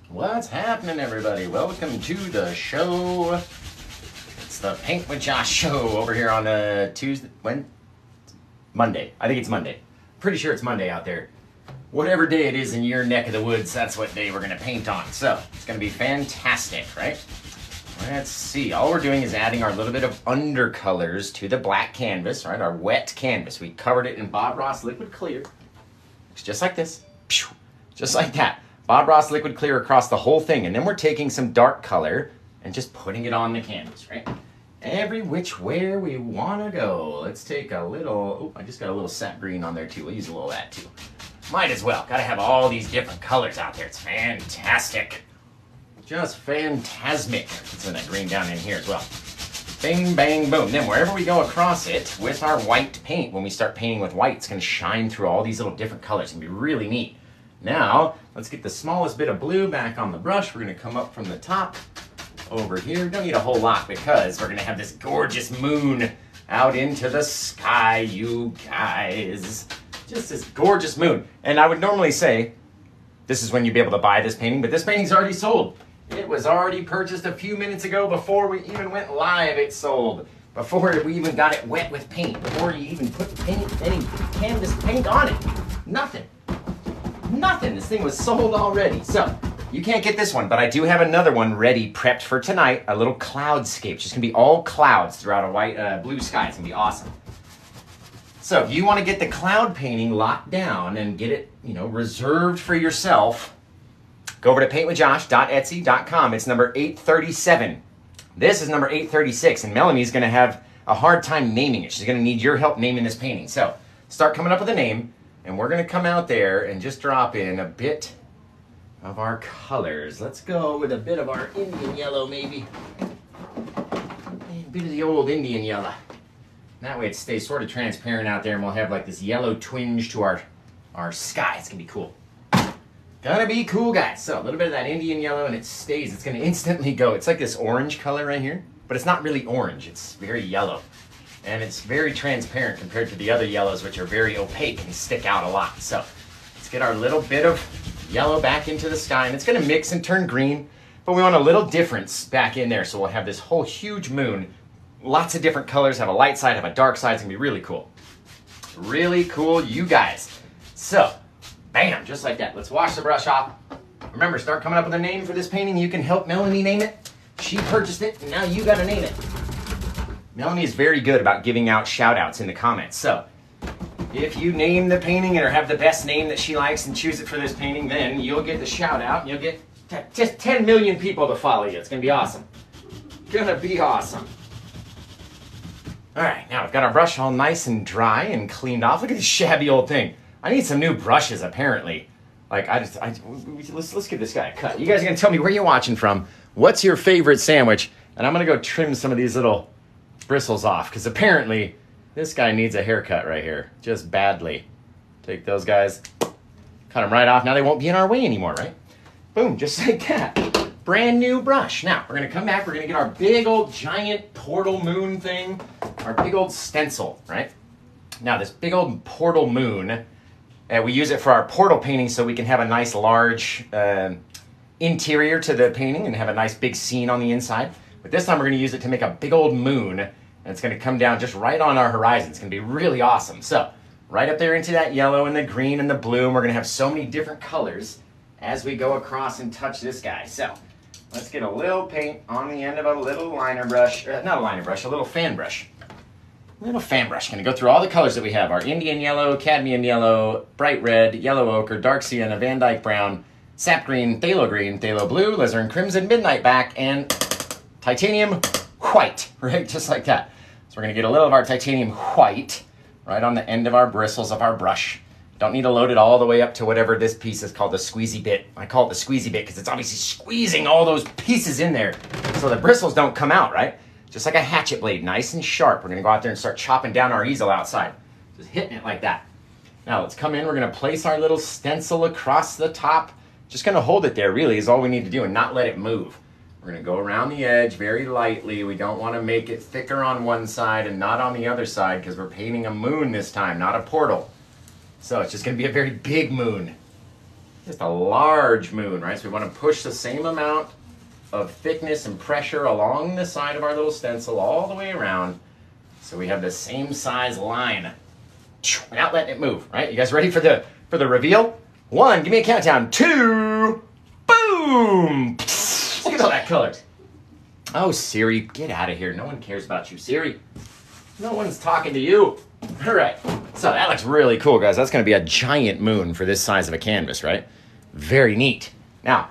What's happening, everybody? Welcome to the show. It's the Paint with Josh show over here on Monday. I think it's Monday. Pretty sure it's Monday out there. Whatever day it is in your neck of the woods, that's what day we're going to paint on. So it's going to be fantastic, right? Let's see. All we're doing is adding our little bit of undercolors to the black canvas, right? Our wet canvas. We covered it in Bob Ross Liquid Clear. Looks just like this. Just like that. Bob Ross Liquid Clear across the whole thing. And then we're taking some dark color and just putting it on the canvas, right? Every which way we want to go. Let's take a little, I just got a little sap green on there too. We'll use a little of that too. Might as well. Got to have all these different colors out there. It's fantastic. Just phantasmic. Let's send that green down in here as well. Bing, bang, boom. Then wherever we go across it with our white paint, when we start painting with white, it's going to shine through all these little different colors. It's going to be really neat. Now, let's get the smallest bit of blue back on the brush. We're going to come up from the top over here. Don't need a whole lot because we're going to have this gorgeous moon out into the sky, you guys. Just this gorgeous moon. And I would normally say, this is when you'd be able to buy this painting, but this painting's already sold. It was already purchased a few minutes ago before we even went live. It sold. Before we even got it wet with paint. Before you even put any canvas paint on it. Nothing. Nothing. This thing was sold already. So, you can't get this one, but I do have another one ready, prepped for tonight. A little cloudscape. It's just going to be all clouds throughout a white, blue sky. It's going to be awesome. So, if you want to get the cloud painting locked down and get it, reserved for yourself, go over to paintwithjosh.etsy.com. It's number 837. This is number 836, and Melanie's going to have a hard time naming it. She's going to need your help naming this painting. So, start coming up with a name. And we're going to come out there and just drop in a bit of our colors. Let's go with a bit of our Indian yellow, maybe. A bit of the old Indian yellow. That way it stays sort of transparent out there, and we'll have like this yellow twinge to our sky. It's going to be cool. Gonna be cool, guys. So a little bit of that Indian yellow, and it stays. It's going to instantly go. It's like this orange color right here, but it's not really orange. It's very yellow. And it's very transparent compared to the other yellows, which are very opaque and stick out a lot. So let's get our little bit of yellow back into the sky. And it's going to mix and turn green, but we want a little difference back in there. So we'll have this whole huge moon. Lots of different colors. Have a light side, have a dark side. It's going to be really cool. Really cool, you guys. So, bam, just like that. Let's wash the brush off. Remember, start coming up with a name for this painting. You can help Melanie name it. She purchased it, and now you got to name it. Melanie is very good about giving out shout-outs in the comments. So, if you name the painting or have the best name that she likes and choose it for this painting, then you'll get the shout-out and you'll get just 10 million people to follow you. It's going to be awesome. Gonna be awesome. All right, now I've got our brush all nice and dry and cleaned off. Look at this shabby old thing. I need some new brushes, apparently. Like, let's give this guy a cut. You guys are going to tell me where you're watching from. What's your favorite sandwich? And I'm going to go trim some of these little bristles off, because apparently this guy needs a haircut right here, just badly. Take those guys, cut them right off. Now they won't be in our way anymore, right? Boom, just like that. Brand new brush. Now we're gonna come back, we're gonna get our big old giant portal moon thing, our big old stencil, right? Now this big old portal moon, we use it for our portal painting so we can have a nice large interior to the painting and have a nice big scene on the inside. But this time we're going to use it to make a big old moon, and it's going to come down just right on our horizon. It's going to be really awesome. So, right up there into that yellow and the green and the blue, and we're going to have so many different colors as we go across and touch this guy. So, let's get a little paint on the end of a little liner brush, not a liner brush, a little fan brush. Little fan brush. Going to go through all the colors that we have. Our Indian yellow, cadmium yellow, bright red, yellow ochre, dark sienna, Van Dyke brown, sap green, phthalo blue, alizarin crimson, midnight black, and titanium white, right? Just like that. So we're going to get a little of our titanium white right on the end of our bristles of our brush. Don't need to load it all the way up to whatever this piece is called, the squeezy bit. I call it the squeezy bit because it's obviously squeezing all those pieces in there so the bristles don't come out, right? Just like a hatchet blade, nice and sharp. We're going to go out there and start chopping down our easel outside. Just hitting it like that. Now let's come in. We're going to place our little stencil across the top. Just going to hold it there, really, is all we need to do and not let it move. We're going to go around the edge very lightly. We don't want to make it thicker on one side and not on the other side because we're painting a moon this time, not a portal. So it's just going to be a very big moon. just a large moon, right? So we want to push the same amount of thickness and pressure along the side of our little stencil all the way around, so we have the same size line without letting it move, right? You guys ready for the reveal? 1, give me a countdown. 2, boom! Look at all that color. Oh, Siri, get out of here. No one cares about you, Siri. No one's talking to you. All right, so that looks really cool, guys. That's gonna be a giant moon for this size of a canvas, right? Very neat. Now,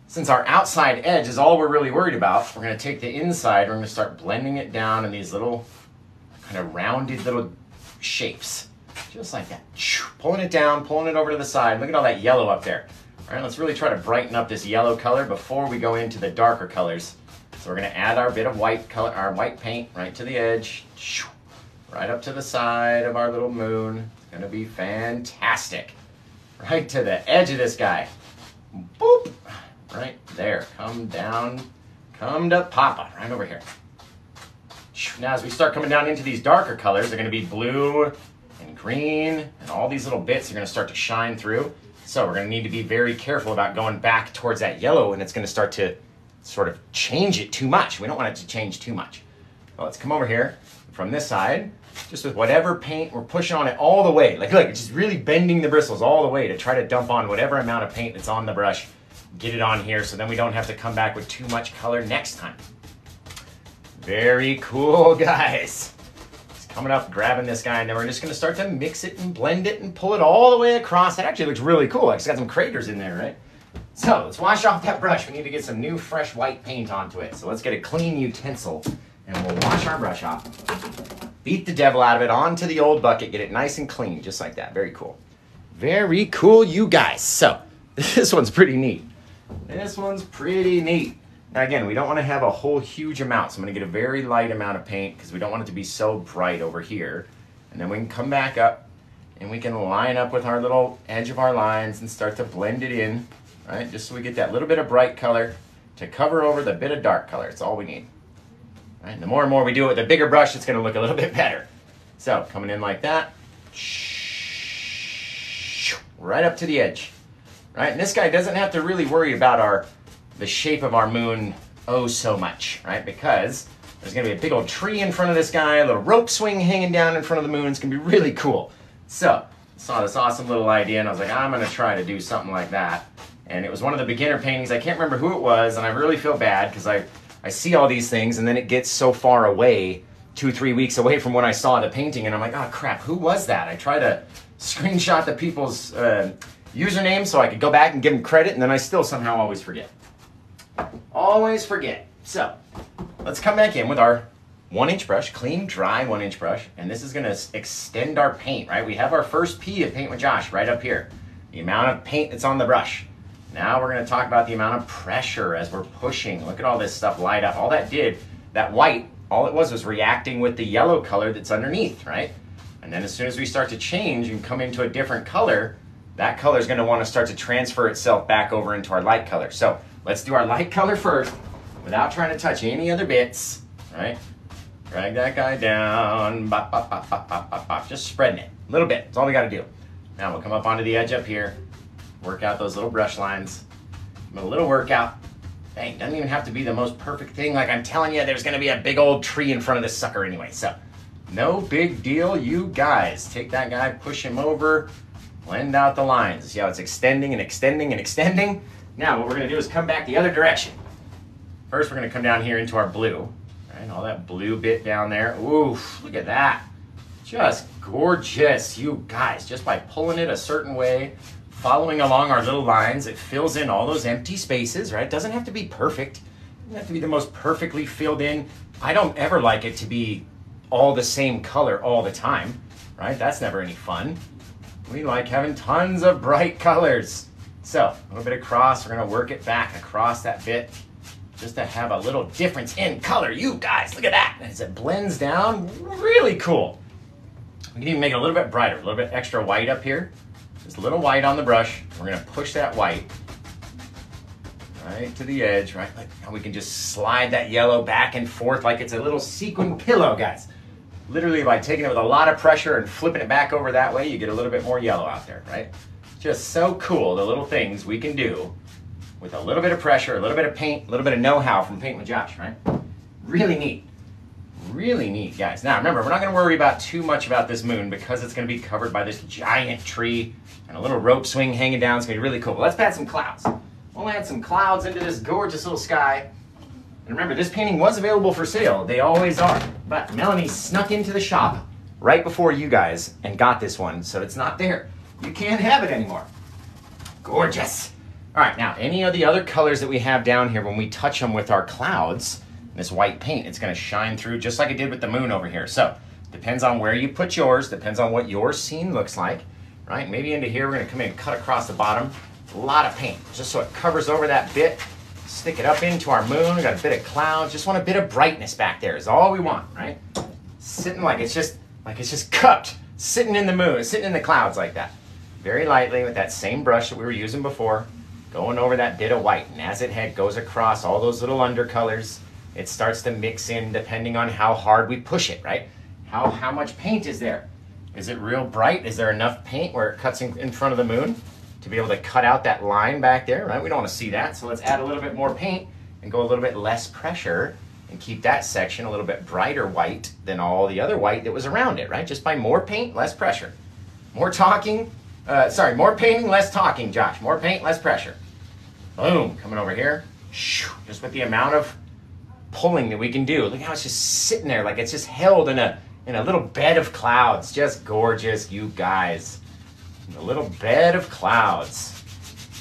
since our outside edge is all we're really worried about, we're gonna take the inside, we're gonna start blending it down in these little kind of rounded little shapes. Just like that. Pulling it down, pulling it over to the side. Look at all that yellow up there. All right, let's really try to brighten up this yellow color before we go into the darker colors. So we're gonna add our bit of white color, our white paint right to the edge, right up to the side of our little moon. It's gonna be fantastic. Right to the edge of this guy. Boop. Right there. Come down. Come to Papa. Right over here. Now as we start coming down into these darker colors, they're going to be blue and green, and all these little bits are going to start to shine through. So we're going to need to be very careful about going back towards that yellow, and it's going to start to sort of change it too much. We don't want it to change too much. Well, let's come over here from this side, just with whatever paint we're pushing on it all the way. Like, look, it's just really bending the bristles all the way to try to dump on whatever amount of paint that's on the brush. Get it on here so then we don't have to come back with too much color next time. Very cool, guys. Just coming up, grabbing this guy, and then we're just gonna start to mix it and blend it and pull it all the way across. That actually looks really cool. It's got some craters in there, right? So let's wash off that brush. We need to get some new fresh white paint onto it. So let's get a clean utensil and we'll wash our brush off. Beat the devil out of it onto the old bucket, get it nice and clean, just like that. Very cool. Very cool, you guys. So this one's pretty neat. This one's pretty neat. Now again, we don't want to have a whole huge amount, so I'm going to get a very light amount of paint because we don't want it to be so bright over here. And then we can come back up and we can line up with our little edge of our lines and start to blend it in, right? Just so we get that little bit of bright color to cover over the bit of dark color. It's all we need. Right? And the more and more we do it with a bigger brush, it's going to look a little bit better. So coming in like that, right up to the edge. Right? And this guy doesn't have to really worry about the shape of our moon oh so much, right? Because there's gonna be a big old tree in front of this guy, a little rope swing hanging down in front of the moon. It's gonna be really cool. So, I saw this awesome little idea and I was like, I'm gonna try to do something like that. And it was one of the beginner paintings. I can't remember who it was, and I really feel bad because I see all these things and then it gets so far away, 2-3 weeks away from when I saw the painting, and I'm like, oh crap, who was that? I try to screenshot the people's username so I could go back and give them credit, and then I still somehow always forget. Always forget. So let's come back in with our 1-inch brush, clean, dry 1-inch brush, and this is going to extend our paint, right? We have our first P of Paint with Josh right up here, the amount of paint that's on the brush. Now we're going to talk about the amount of pressure as we're pushing. Look at all this stuff light up. All that did, that white, all it was reacting with the yellow color that's underneath, right? And then as soon as we start to change and come into a different color, that color is going to want to start to transfer itself back over into our light color. So let's do our light color first without trying to touch any other bits, right? Drag that guy down, bop, bop, bop, bop, bop, bop, bop. Just spreading it a little bit. That's all we got to do. Now we'll come up onto the edge up here, work out those little brush lines, give it a little workout. Dang, doesn't even have to be the most perfect thing. Like I'm telling you, there's going to be a big old tree in front of this sucker anyway. So no big deal, you guys. Take that guy, push him over, blend out the lines. See how it's extending and extending and extending? Now what we're going to do is come back the other direction. First we're going to come down here into our blue. Right, all that blue bit down there. Oof, look at that. Just gorgeous, you guys. Just by pulling it a certain way, following along our little lines, it fills in all those empty spaces, right? It doesn't have to be perfect. It doesn't have to be the most perfectly filled in. I don't ever like it to be all the same color all the time, right? That's never any fun. We like having tons of bright colors. So a little bit across, we're gonna work it back across that bit just to have a little difference in color. You guys, look at that. As it blends down, really cool. We can even make it a little bit brighter, a little bit extra white up here. Just a little white on the brush. We're gonna push that white right to the edge, right? Like how we can just slide that yellow back and forth like it's a little sequin pillow, guys. Literally by taking it with a lot of pressure and flipping it back over that way, you get a little bit more yellow out there, right? Just so cool, the little things we can do with a little bit of pressure, a little bit of paint, a little bit of know-how from Paint with Josh, right? Really neat. Really neat, guys. Now, remember, we're not going to worry about too much about this moon because it's going to be covered by this giant tree and a little rope swing hanging down. It's going to be really cool. But let's add some clouds. We'll add some clouds into this gorgeous little sky. And remember, this painting was available for sale. They always are. But Melanie snuck into the shop right before you guys and got this one, so it's not there. You can't have it anymore. Gorgeous. All right, now, any of the other colors that we have down here, when we touch them with our clouds, this white paint, it's going to shine through just like it did with the moon over here. So, depends on where you put yours, depends on what your scene looks like, right? Maybe into here, we're going to come in and cut across the bottom. A lot of paint, just so it covers over that bit. Stick it up into our moon. We got a bit of clouds. Just want a bit of brightness back there is all we want, right? Sitting like it's just cupped, sitting in the moon, sitting in the clouds like that. Very lightly with that same brush that we were using before, going over that bit of white. And as it goes across all those little undercolors, it starts to mix in depending on how hard we push it, right? How much paint is there? Is it real bright? Is there enough paint where it cuts in front of the moon to be able to cut out that line back there, right? We don't want to see that, so let's add a little bit more paint and go a little bit less pressure and keep that section a little bit brighter white than all the other white that was around it, right? Just by more paint, less pressure. More painting, less talking, Josh. More paint, less pressure. Boom, coming over here. Just with the amount of pulling that we can do. Look how it's just sitting there like it's just held in a little bed of clouds. Just gorgeous, you guys. A little bed of clouds.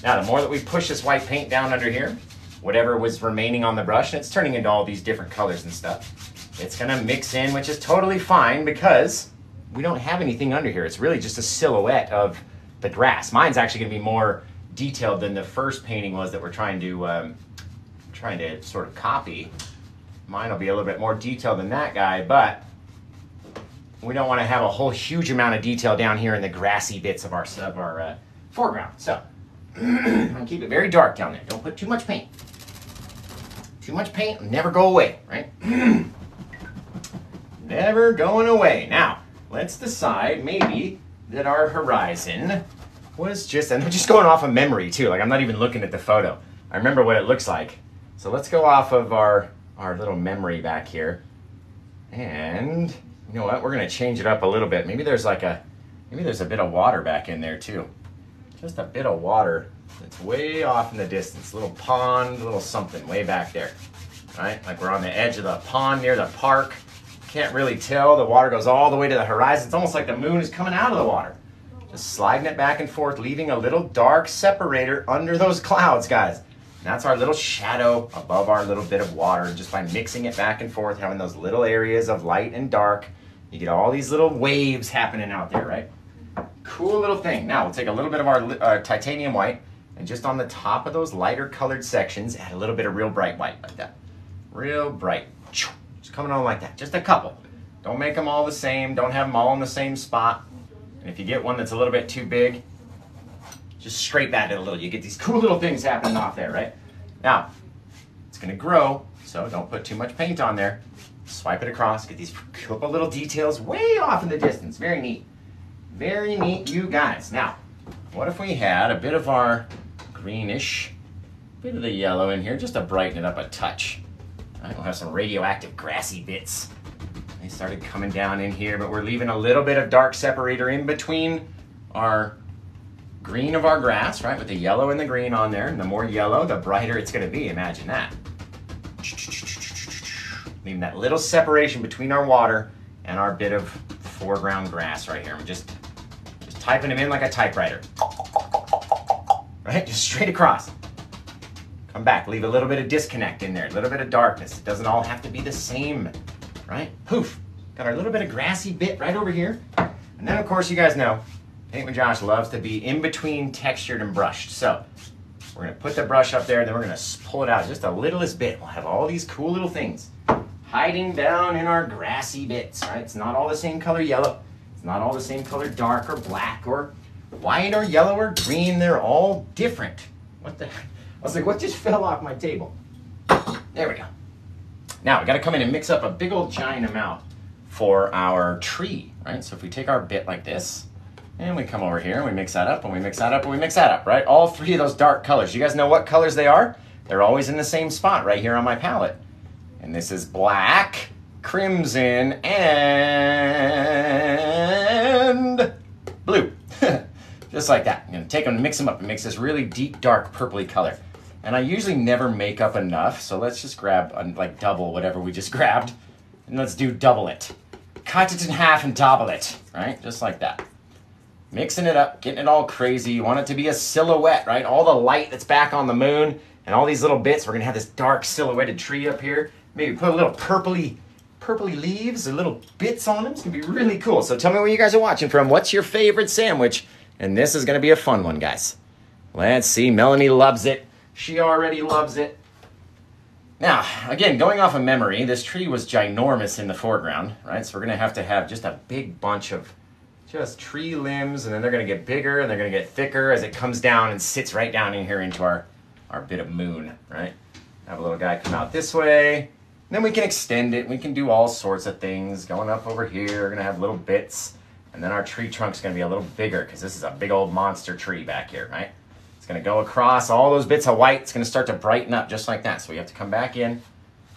Now, the more that we push this white paint down under here, whatever was remaining on the brush, and it's turning into all these different colors and stuff, it's gonna mix in, which is totally fine because we don't have anything under here. It's really just a silhouette of the grass. Mine's actually gonna be more detailed than the first painting was that we're trying to sort of copy. Mine will be a little bit more detailed than that guy, but we don't want to have a whole huge amount of detail down here in the grassy bits of our foreground. So I'm gonna keep it very dark down there. Don't put too much paint. Too much paint will never go away, right? Never going away. Now, let's decide maybe that our horizon was just, and I'm just going off of memory too, like I'm not even looking at the photo. I remember what it looks like. So let's go off of our little memory back here. And you know what, we're gonna change it up a little bit. Maybe there's a bit of water back in there too. Just a bit of water that's way off in the distance. A little pond, a little something way back there. Right, like we're on the edge of the pond near the park. Can't really tell, the water goes all the way to the horizon. It's almost like the moon is coming out of the water. Just sliding it back and forth, leaving a little dark separator under those clouds, guys. And that's our little shadow above our little bit of water. Just by mixing it back and forth, having those little areas of light and dark, you get all these little waves happening out there, right? Cool little thing. Now we'll take a little bit of our titanium white, and just on the top of those lighter colored sections, add a little bit of real bright white like that. Real bright. Just coming on like that. Just a couple. Don't make them all the same. Don't have them all in the same spot. And if you get one that's a little bit too big, just scrape at it a little. You get these cool little things happening off there, right? Now, it's gonna grow, so don't put too much paint on there. Swipe it across, get these couple little details way off in the distance. Very neat. Very neat, you guys. Now, what if we had a bit of our greenish, bit of the yellow in here, just to brighten it up a touch. All right, we'll have some radioactive grassy bits. They started coming down in here, but we're leaving a little bit of dark separator in between our green of our grass, right, with the yellow and the green on there. And the more yellow, the brighter it's gonna be, imagine that. Leaving that little separation between our water and our bit of foreground grass right here. I'm just typing them in like a typewriter. Right, just straight across. Come back, leave a little bit of disconnect in there, a little bit of darkness. It doesn't all have to be the same, right? Poof, got our little bit of grassy bit right over here. And then of course you guys know, Paint with Josh loves to be in between textured and brushed. So we're gonna put the brush up there, then we're gonna pull it out just a littlest bit. We'll have all these cool little things hiding down in our grassy bits, right? It's not all the same color yellow. It's not all the same color dark or black or white or yellow or green. They're all different. What the, I was like, what just fell off my table? There we go. Now we gotta come in and mix up a big old giant amount for our tree, right? So if we take our bit like this, And we come over here and we mix that up and we mix that up and we mix that up, right? All three of those dark colors. You guys know what colors they are? They're always in the same spot right here on my palette. And this is black, crimson, and blue. Just like that. I'm gonna take them and mix them up. It makes this really deep, dark, purpley color. And I usually never make up enough, so let's just grab like double whatever we just grabbed. And let's do double it. Cut it in half and double it, right? Just like that. Mixing it up, getting it all crazy. You want it to be a silhouette, right? All the light that's back on the moon and all these little bits. We're gonna have this dark silhouetted tree up here. Maybe put a little purpley leaves or little bits on them. It's gonna be really cool. So tell me where you guys are watching from. What's your favorite sandwich? And this is gonna be a fun one, guys. Let's see, Melanie loves it. She already loves it. Now, again, going off of memory, this tree was ginormous in the foreground, right? So we're gonna have to have just a big bunch of just tree limbs, and then they're gonna get bigger and they're gonna get thicker as it comes down and sits right down in here into our bit of moon, right? Have a little guy come out this way. And then we can extend it. We can do all sorts of things. Going up over here, we're gonna have little bits. And then our tree trunk's gonna be a little bigger because this is a big old monster tree back here, right? It's gonna go across all those bits of white. It's gonna start to brighten up just like that. So we have to come back in,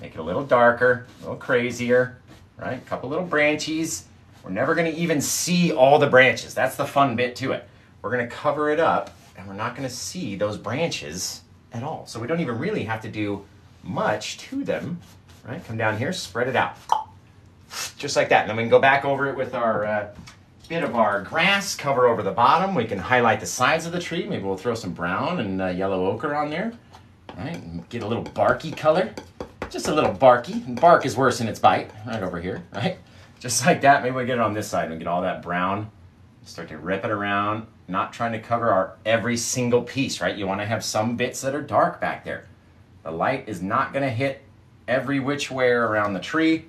make it a little darker, a little crazier, right? A couple little branchies. We're never gonna even see all the branches. That's the fun bit to it. We're gonna cover it up and we're not gonna see those branches at all. So we don't even really have to do much to them, right? Come down here, spread it out. Just like that. And then we can go back over it with our bit of our grass, cover over the bottom. We can highlight the sides of the tree. Maybe we'll throw some brown and yellow ochre on there, right? And get a little barky color. Just a little barky. And bark is worse than its bite, right over here, right? Just like that. Maybe we get it on this side and get all that brown. Start to rip it around. Not trying to cover every single piece, right? You want to have some bits that are dark back there. The light is not going to hit every which way around the tree.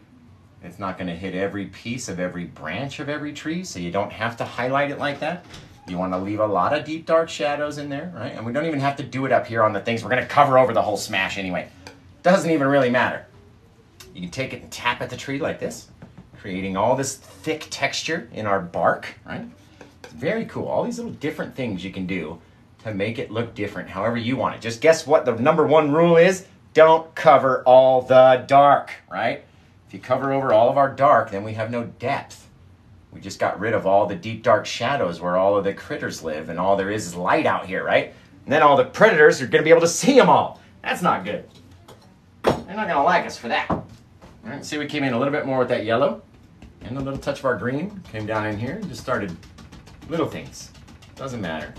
It's not going to hit every piece of every branch of every tree, so you don't have to highlight it like that. You want to leave a lot of deep dark shadows in there, right? And we don't even have to do it up here on the things. We're going to cover over the whole smash anyway. Doesn't even really matter. You can take it and tap at the tree like this, creating all this thick texture in our bark, right? It's very cool. All these little different things you can do to make it look different however you want it. Just guess what the #1 rule is? Don't cover all the dark, right? If you cover over all of our dark, then we have no depth. We just got rid of all the deep dark shadows where all of the critters live, and all there is light out here, right? And then all the predators are going to be able to see them all. That's not good. They're not going to like us for that. All right, see, we came in a little bit more with that yellow and a little touch of our green. Came down in here and just started little things. Doesn't matter.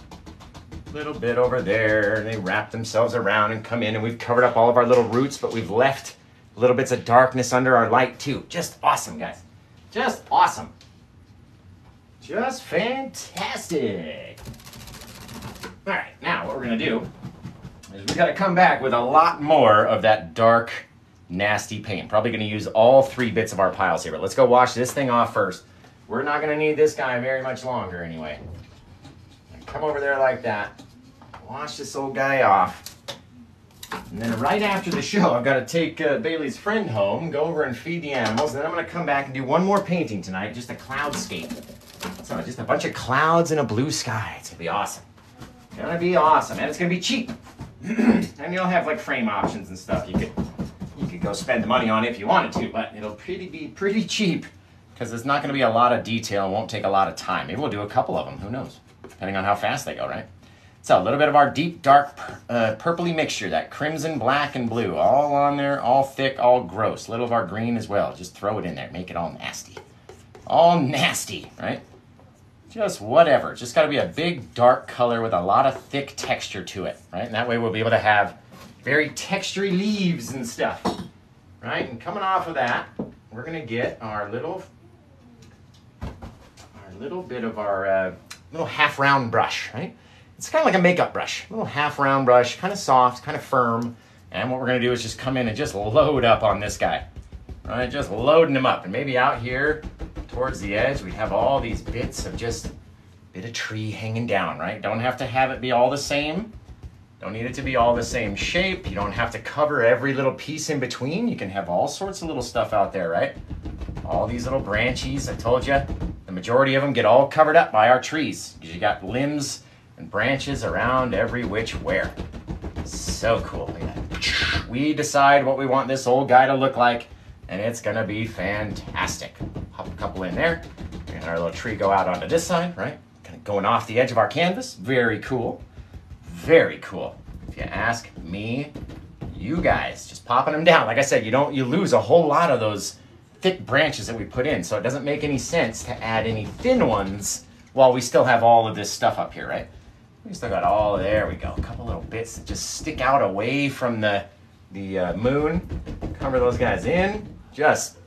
Little bit over there, and they wrap themselves around and come in, and we've covered up all of our little roots, but we've left little bits of darkness under our light too. Just awesome, guys. Just awesome. Just fantastic. All right, now what we're gonna do is we gotta come back with a lot more of that dark, nasty paint. Probably gonna use all 3 bits of our piles here, but let's go wash this thing off first. We're not gonna need this guy very much longer anyway. Come over there like that. Wash this old guy off. And then right after the show, I've got to take Bailey's friend home, go over and feed the animals, and then I'm going to come back and do one more painting tonight, just a cloudscape. So just a bunch of clouds and a blue sky. It's going to be awesome. It's going to be awesome, and it's going to be cheap. And you'll have like frame options and stuff. You could go spend the money on it if you wanted to, but it'll be pretty cheap because there's not going to be a lot of detail and won't take a lot of time. Maybe we'll do a couple of them. Who knows? Depending on how fast they go, right? So a little bit of our deep, dark, purpley mixture, that crimson, black, and blue, all on there, all thick, all gross. A little of our green as well. Just throw it in there. Make it all nasty. All nasty, right? Just whatever. Just got to be a big, dark color with a lot of thick texture to it, right? And that way we'll be able to have very textury leaves and stuff, right? And coming off of that, we're going to get our little bit of our little half-round brush, right? It's kind of like a makeup brush, a little half-round brush, kind of soft, kind of firm. And what we're going to do is just come in and just load up on this guy, right? Just loading him up. And maybe out here towards the edge, we have all these bits of just a bit of tree hanging down, right? Don't have to have it be all the same. Don't need it to be all the same shape. You don't have to cover every little piece in between. You can have all sorts of little stuff out there, right? All these little branchies, I told you. the majority of them get all covered up by our trees, because you got limbs and branches around every which where. So cool. Yeah. We decide what we want this old guy to look like, and it's gonna be fantastic. Pop a couple in there, and our little tree go out onto this side, right? Kind of going off the edge of our canvas. Very cool. Very cool. If you ask me, you guys, just popping them down. Like I said, you lose a whole lot of those thick branches that we put in, so it doesn't make any sense to add any thin ones while we still have all of this stuff up here, right? We still got all, there we go, a couple little bits that just stick out away from the moon. Cover those guys in, just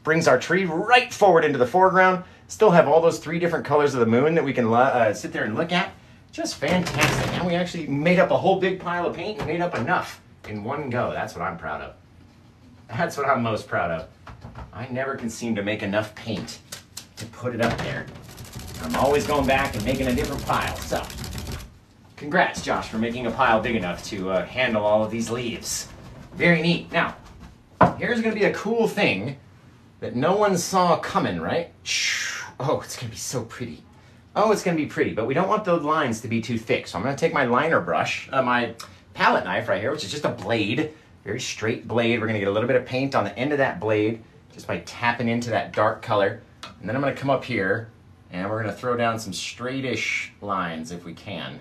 brings our tree right forward into the foreground. Still have all those 3 different colors of the moon that we can sit there and look at. Just fantastic. And we actually made up a whole big pile of paint and made up enough in one go. That's what I'm proud of. That's what I'm most proud of. I never can seem to make enough paint to put it up there. I'm always going back and making a different pile. So, congrats, Josh, for making a pile big enough to handle all of these leaves. Very neat. Now, here's going to be a cool thing that no one saw coming, right? Oh, it's going to be so pretty. Oh, it's going to be pretty, but we don't want the lines to be too thick. So I'm going to take my liner brush, my palette knife right here, which is just a blade, very straight blade. We're going to get a little bit of paint on the end of that blade just by tapping into that dark color. And then I'm going to come up here and we're going to throw down some straightish lines if we can.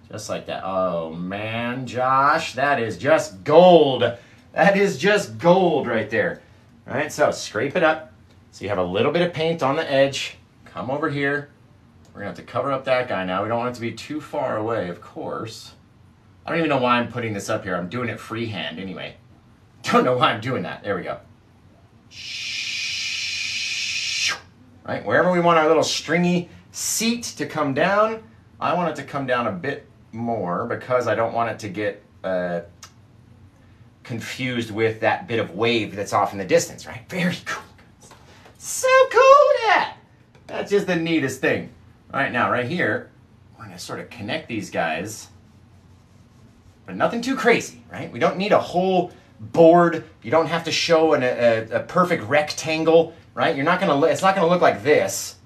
Just like that. Oh man, Josh, that is just gold. That is just gold right there. All right, so scrape it up. So you have a little bit of paint on the edge. Come over here. We're going to have to cover up that guy now. We don't want it to be too far away, of course. I don't even know why I'm putting this up here. I'm doing it freehand anyway. Don't know why I'm doing that. There we go. Right, wherever we want our little stringy seat to come down, I want it to come down a bit more because I don't want it to get confused with that bit of wave that's off in the distance, right? Very cool. So cool, yeah. That's just the neatest thing. All right, now right here, we're gonna sort of connect these guys, but nothing too crazy, right? We don't need a whole board. You don't have to show a perfect rectangle, right? You're not gonna. It's not gonna look like this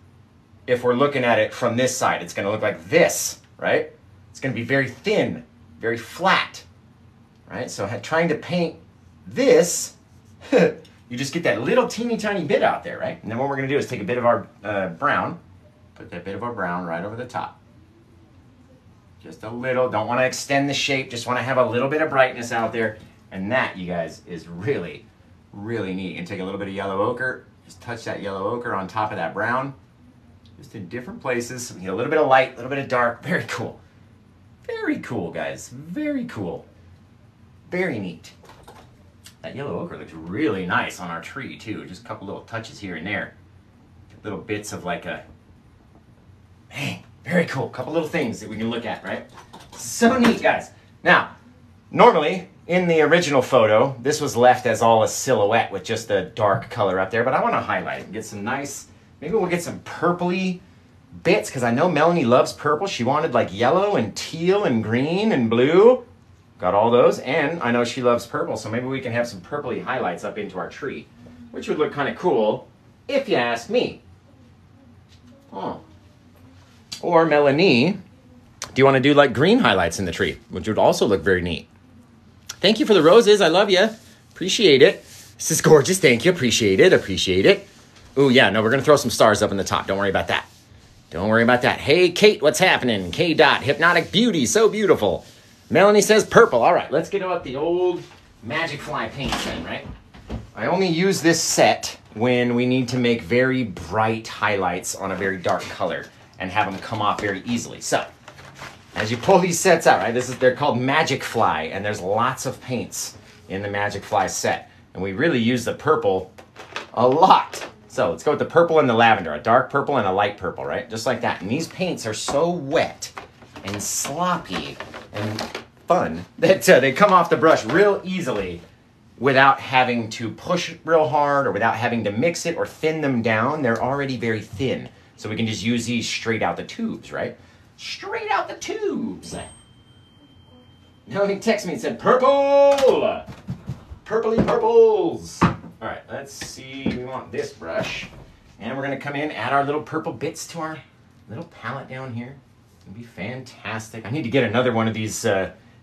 if we're looking at it from this side. It's gonna look like this, right? It's gonna be very thin, very flat, right? So trying to paint this, you just get that little teeny tiny bit out there, right? And then what we're gonna do is take a bit of our brown, put that bit of our brown right over the top. Just a little, don't wanna extend the shape, just wanna have a little bit of brightness out there. And that, you guys, is really, really neat. And take a little bit of yellow ochre, just touch that yellow ochre on top of that brown, just in different places. You know, a little bit of light, a little bit of dark, very cool. Very cool, guys, very cool. Very neat. That yellow ochre looks really nice on our tree, too. Just a couple little touches here and there. Little bits of like a, man, very cool. A couple little things that we can look at, right? So neat, guys. Now, normally, in the original photo, this was left as all a silhouette with just a dark color up there, but I want to highlight it and get some nice, maybe we'll get some purpley bits, because I know Melanie loves purple. She wanted like yellow and teal and green and blue. Got all those, and I know she loves purple, so maybe we can have some purpley highlights up into our tree, which would look kind of cool, if you ask me. Oh. Or Melanie, do you want to do like green highlights in the tree, which would also look very neat? Thank you for the roses. I love you. Appreciate it. This is gorgeous. Thank you. Appreciate it. Appreciate it. Ooh, yeah. No, we're going to throw some stars up in the top. Don't worry about that. Don't worry about that. Hey, Kate, what's happening? K. Dot, Hypnotic Beauty. So beautiful. Melanie says purple. All right. Let's get out the old Magic Fly paint then, right? I only use this set when we need to make very bright highlights on a very dark color and have them come off very easily. So, as you pull these sets out, right, they're called Magic Fly, and there's lots of paints in the Magic Fly set. And we really use the purple a lot. So let's go with the purple and the lavender, a dark purple and a light purple, right? Just like that. And these paints are so wet and sloppy and fun that they come off the brush real easily without having to push real hard or without having to mix it or thin them down. They're already very thin. So we can just use these straight out the tubes, right? Straight out the tubes. Melanie texted me and said, purple! Purpley purples. All right, let's see. We want this brush. And we're gonna come in, add our little purple bits to our little palette down here. It'll be fantastic. I need to get another one of these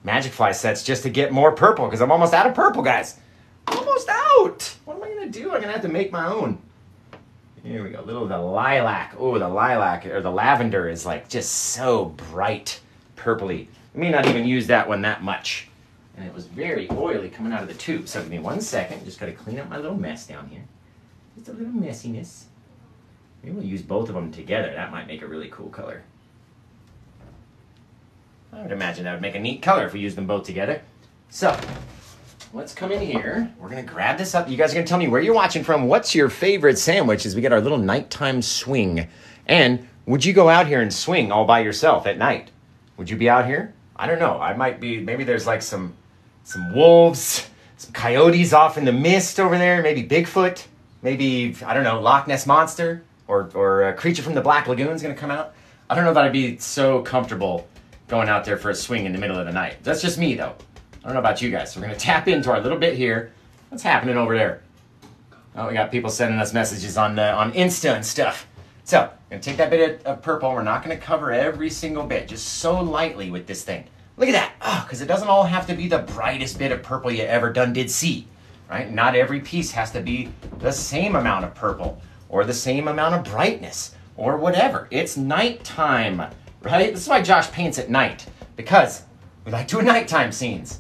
Magic Fly sets just to get more purple, because I'm almost out of purple, guys. Almost out. What am I gonna do? I'm gonna have to make my own. Here we go, little of the lilac. Oh, the lilac, or the lavender is like just so bright purpley. I may not even use that one that much. And it was very oily coming out of the tube. So give me 1 second, just gotta clean up my little mess down here. Just a little messiness. Maybe we'll use both of them together. That might make a really cool color. I would imagine that would make a neat color if we use them both together. So, let's come in here. We're gonna grab this up. You guys are gonna tell me where you're watching from. What's your favorite sandwich as we get our little nighttime swing? And would you go out here and swing all by yourself at night? Would you be out here? I don't know. I might be, maybe there's like some wolves, some coyotes off in the mist over there, maybe Bigfoot, maybe, I don't know, Loch Ness Monster, or a creature from the Black Lagoon is gonna come out. I don't know that I'd be so comfortable going out there for a swing in the middle of the night. That's just me though. I don't know about you guys. So we're gonna tap into our little bit here. What's happening over there? Oh, we got people sending us messages on Insta and stuff. So, I'm gonna take that bit of purple. We're not gonna cover every single bit, just so lightly with this thing. Look at that. Oh, because it doesn't all have to be the brightest bit of purple you ever did see, right? Not every piece has to be the same amount of purple or the same amount of brightness or whatever. It's nighttime, right? This is why Josh paints at night, because we like doing nighttime scenes.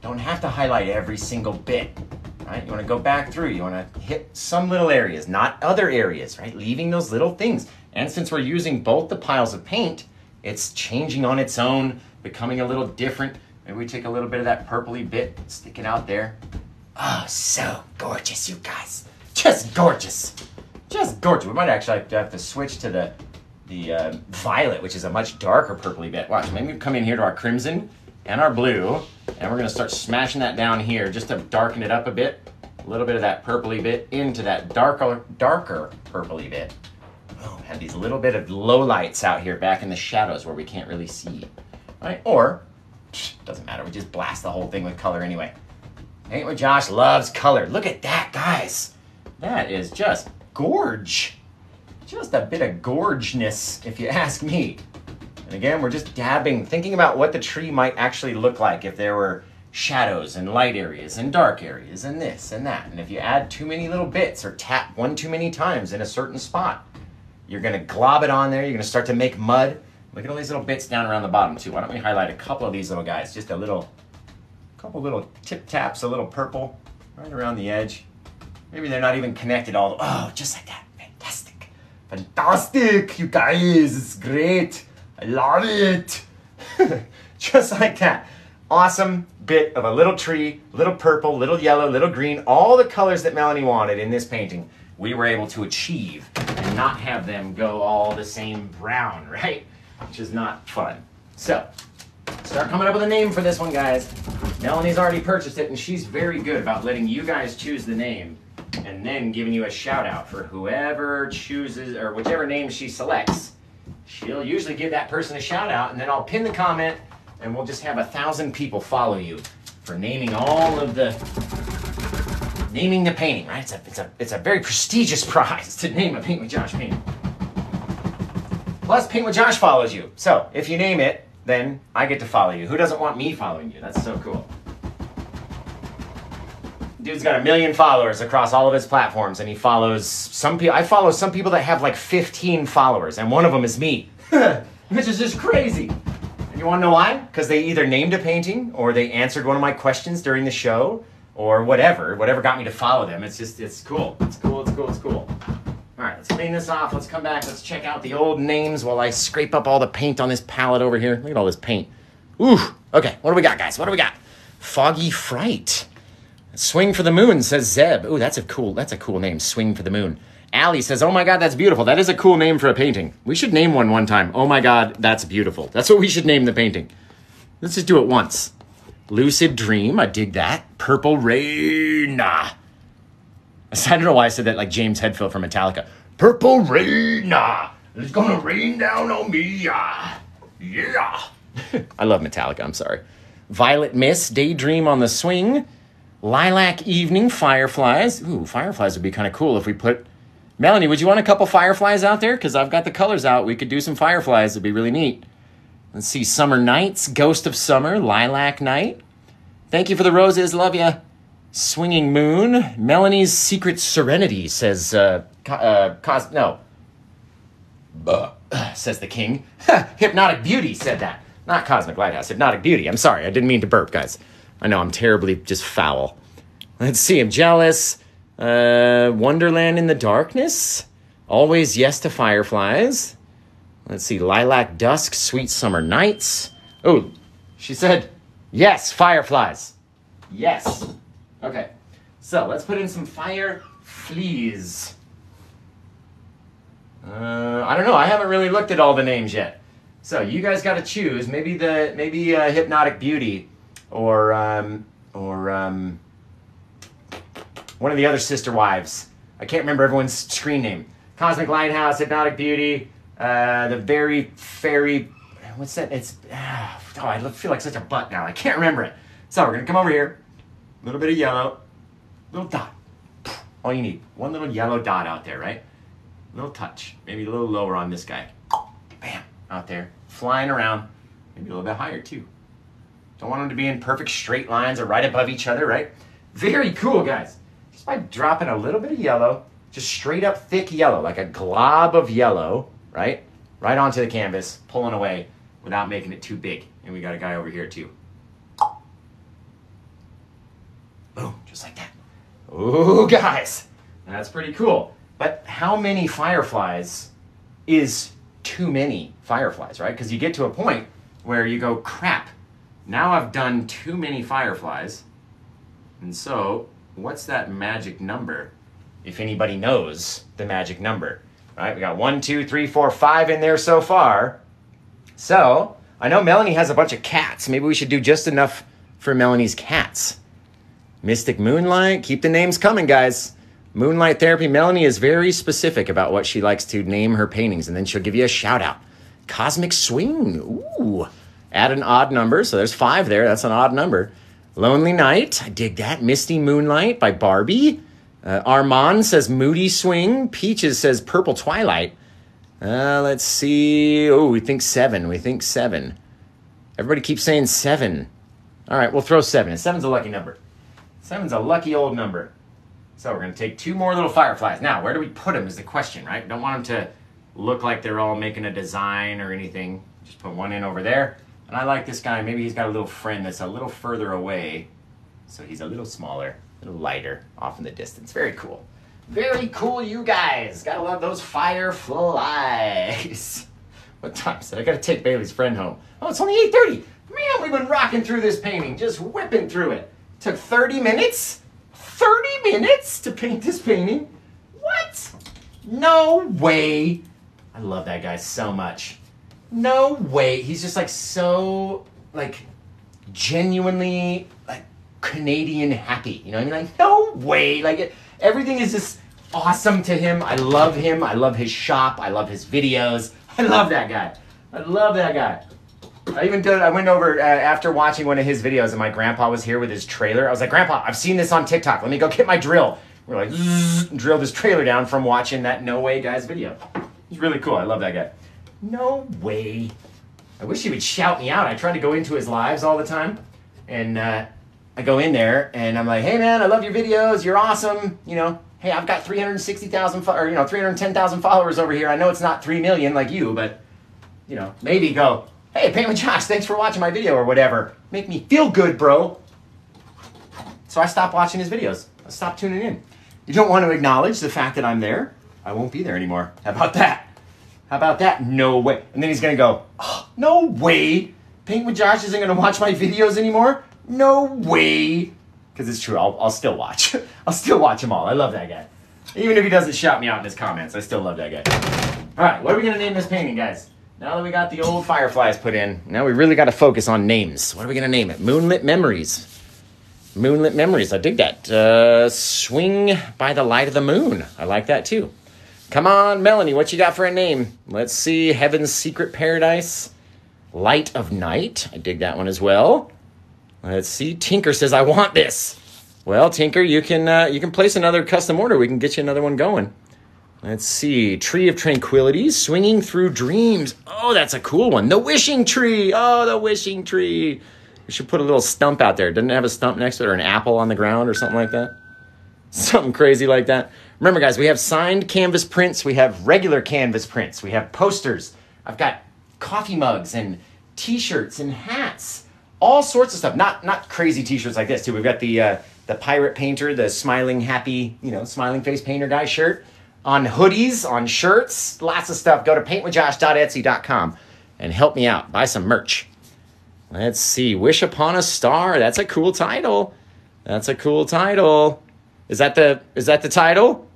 Don't have to highlight every single bit, right? You want to go back through. You want to hit some little areas, not other areas, right? Leaving those little things. And since we're using both the piles of paint, it's changing on its own, becoming a little different. Maybe we take a little bit of that purpley bit, stick it out there. Oh, so gorgeous, you guys. Just gorgeous. Just gorgeous. We might actually have to switch to the violet, which is a much darker purpley bit. Watch, maybe we come in here to our crimson and our blue, and we're gonna start smashing that down here just to darken it up a bit. A little bit of that purpley bit into that darker purpley bit. Oh, we have these little bit of low lights out here back in the shadows where we can't really see, right? Or, doesn't matter, we just blast the whole thing with color anyway. Ain't what Josh loves color. Look at that, guys. That is just gorge. Just a bit of gorgeness, if you ask me. And again, we're just dabbing, thinking about what the tree might actually look like if there were shadows and light areas and dark areas and this and that. And if you add too many little bits or tap one too many times in a certain spot, you're gonna glob it on there, you're gonna start to make mud. Look at all these little bits down around the bottom too. Why don't we highlight a couple of these little guys? Just a couple little tip taps, a little purple right around the edge. Maybe they're not even connected all, oh, just like that. Fantastic. Fantastic, you guys, it's great. I love it. Just like that. Awesome bit of a little tree, little purple, little yellow, little green, all the colors that Melanie wanted in this painting, we were able to achieve and not have them go all the same brown, right? Which is not fun. So, start coming up with a name for this one, guys. Melanie's already purchased it, and she's very good about letting you guys choose the name and then giving you a shout out for whoever chooses, or whichever name she selects. She'll usually give that person a shout out, and then I'll pin the comment, and we'll just have 1,000 people follow you for naming all of the painting, right? It's a very prestigious prize to name a Paint with Josh painting. Plus, Paint with Josh follows you. So if you name it, then I get to follow you. Who doesn't want me following you? That's so cool. Dude's got 1 million followers across all of his platforms, and he follows some people. I follow some people that have like 15 followers, and one of them is me, which is just crazy. And you want to know why? Because they either named a painting, or they answered one of my questions during the show, or whatever got me to follow them. It's cool. It's cool. All right, let's clean this off. Let's come back. Let's check out the old names while I scrape up all the paint on this palette over here. Look at all this paint. Ooh. Okay, what do we got, guys? What do we got? Foggy Fright. Swing for the Moon, says Zeb. Ooh, that's a cool name, Swing for the Moon. Allie says, oh my God, that's beautiful. That is a cool name for a painting. We should name one time. Oh my God, that's beautiful. That's what we should name the painting. Let's just do it once. Lucid Dream, I dig that. Purple Rain. I don't know why I said that like James Hetfield from Metallica. Purple Rain. It's gonna rain down on me. Yeah. I love Metallica, I'm sorry. Violet Miss, Daydream on the Swing. Lilac Evening, Fireflies. Ooh, fireflies would be kind of cool if we put Melanie, would you want a couple fireflies out there? Because I've got the colors out. We could do some fireflies. It'd be really neat. Let's see. Summer Nights, Ghost of Summer, Lilac Night. Thank you for the roses. Love ya. Swinging Moon. Melanie's Secret Serenity, says, no. Says the king. Hypnotic Beauty said that. Not Cosmic Lighthouse. Hypnotic Beauty. I'm sorry. I didn't mean to burp, guys. I know I'm terribly just foul. Let's see. I'm jealous. Wonderland in the Darkness. Always Yes to Fireflies. Let's see. Lilac Dusk. Sweet Summer Nights. Oh, she said, yes, fireflies. Yes. Okay. So let's put in some fire fleas. I don't know. I haven't really looked at all the names yet. So you guys got to choose. Maybe Hypnotic Beauty, or one of the other sister wives. I can't remember everyone's screen name. Cosmic Lighthouse, Hypnotic Beauty, the very fairy. What's that? It's I feel like such a butt now. I can't remember it. So we're gonna come over here. A little bit of yellow, little dot. All you need, one little yellow dot out there, right? Little touch, maybe a little lower on this guy. Bam, out there, flying around. Maybe a little bit higher too. Don't want them to be in perfect straight lines or right above each other, right? Very cool, guys. Just by dropping a little bit of yellow, just straight up thick yellow, like a glob of yellow, right? Right onto the canvas, pulling away without making it too big. And we got a guy over here too. Boom, just like that. Ooh, guys, that's pretty cool. But how many fireflies is too many fireflies, right? Because you get to a point where you go, crap, now I've done too many fireflies. And so what's that magic number? If anybody knows the magic number, right? We got 1, 2, 3, 4, 5 in there so far. So I know Melanie has a bunch of cats. Maybe we should do just enough for Melanie's cats. Mystic Moonlight. Keep the names coming, guys. Moonlight Therapy. Melanie is very specific about what she likes to name her paintings, and then she'll give you a shout out. Cosmic Swing. Ooh. Add an odd number. So there's 5 there. That's an odd number. Lonely Night. I dig that. Misty Moonlight by Barbie. Armand says Moody Swing. Peaches says Purple Twilight. Let's see. Oh, we think 7. We think 7. Everybody keeps saying 7. All right, we'll throw 7. 7's a lucky number. 7's a lucky old number. So we're going to take 2 more little fireflies. Now, where do we put them is the question, right? We don't want them to look like they're all making a design or anything. Just put one in over there. And I like this guy. Maybe he's got a little friend that's a little further away. So he's a little smaller, a little lighter off in the distance. Very cool. Very cool, you guys. Gotta love those fireflies. What time is it? I gotta take Bailey's friend home. Oh, it's only 8:30. Man, we've been rocking through this painting. Just whipping through it. Took 30 minutes? 30 minutes to paint this painting? What? No way. I love that guy so much. No way. He's just like so, like, genuinely, like, Canadian happy. You know what I mean? Like, no way. Like, everything is just awesome to him. I love him. I love his shop. I love his videos. I love that guy. I love that guy. I went over after watching one of his videos, and my grandpa was here with his trailer. I was like, Grandpa, I've seen this on TikTok. Let me go get my drill. We're like, drill this trailer down from watching that No Way Guys video. It's really cool. I love that guy. No way. I wish he would shout me out. I try to go into his lives all the time, and I go in there, and I'm like, hey, man, I love your videos. You're awesome. You know, hey, I've got 360,000 or 310,000 followers over here. I know it's not 3 million like you, but, you know, maybe go, hey, Paint with Josh, thanks for watching my video or whatever. Make me feel good, bro. So I stopped watching his videos. I stopped tuning in. You don't want to acknowledge the fact that I'm there? I won't be there anymore. How about that? How about that? No way. And then he's going to go, oh, no way. Paint with Josh isn't going to watch my videos anymore? No way. Because it's true. I'll still watch. I'll still watch them all. I love that guy. Even if he doesn't shout me out in his comments, I still love that guy. All right, what are we going to name this painting, guys? Now that we got the old fireflies put in, now we really got to focus on names. What are we going to name it? Moonlit Memories. Moonlit Memories. I dig that. Swing by the Light of the Moon. I like that too. Come on, Melanie, what you got for a name? Let's see. Heaven's Secret Paradise. Light of Night. I dig that one as well. Let's see. Tinker says, I want this. Well, Tinker, you can place another custom order. We can get you another one going. Let's see. Tree of Tranquility, Swinging Through Dreams. Oh, that's a cool one. The Wishing Tree. Oh, the Wishing Tree. We should put a little stump out there. Doesn't it have a stump next to it or an apple on the ground or something like that? Something crazy like that. Remember, guys, we have signed canvas prints. We have regular canvas prints. We have posters. I've got coffee mugs and T-shirts and hats. All sorts of stuff. Not crazy T-shirts like this, too. We've got the pirate painter, the smiling, happy, smiling face painter guy shirt. On hoodies, on shirts, lots of stuff. Go to paintwithjosh.etsy.com and help me out. Buy some merch. Let's see. Wish Upon a Star. That's a cool title. That's a cool title. Is that the title?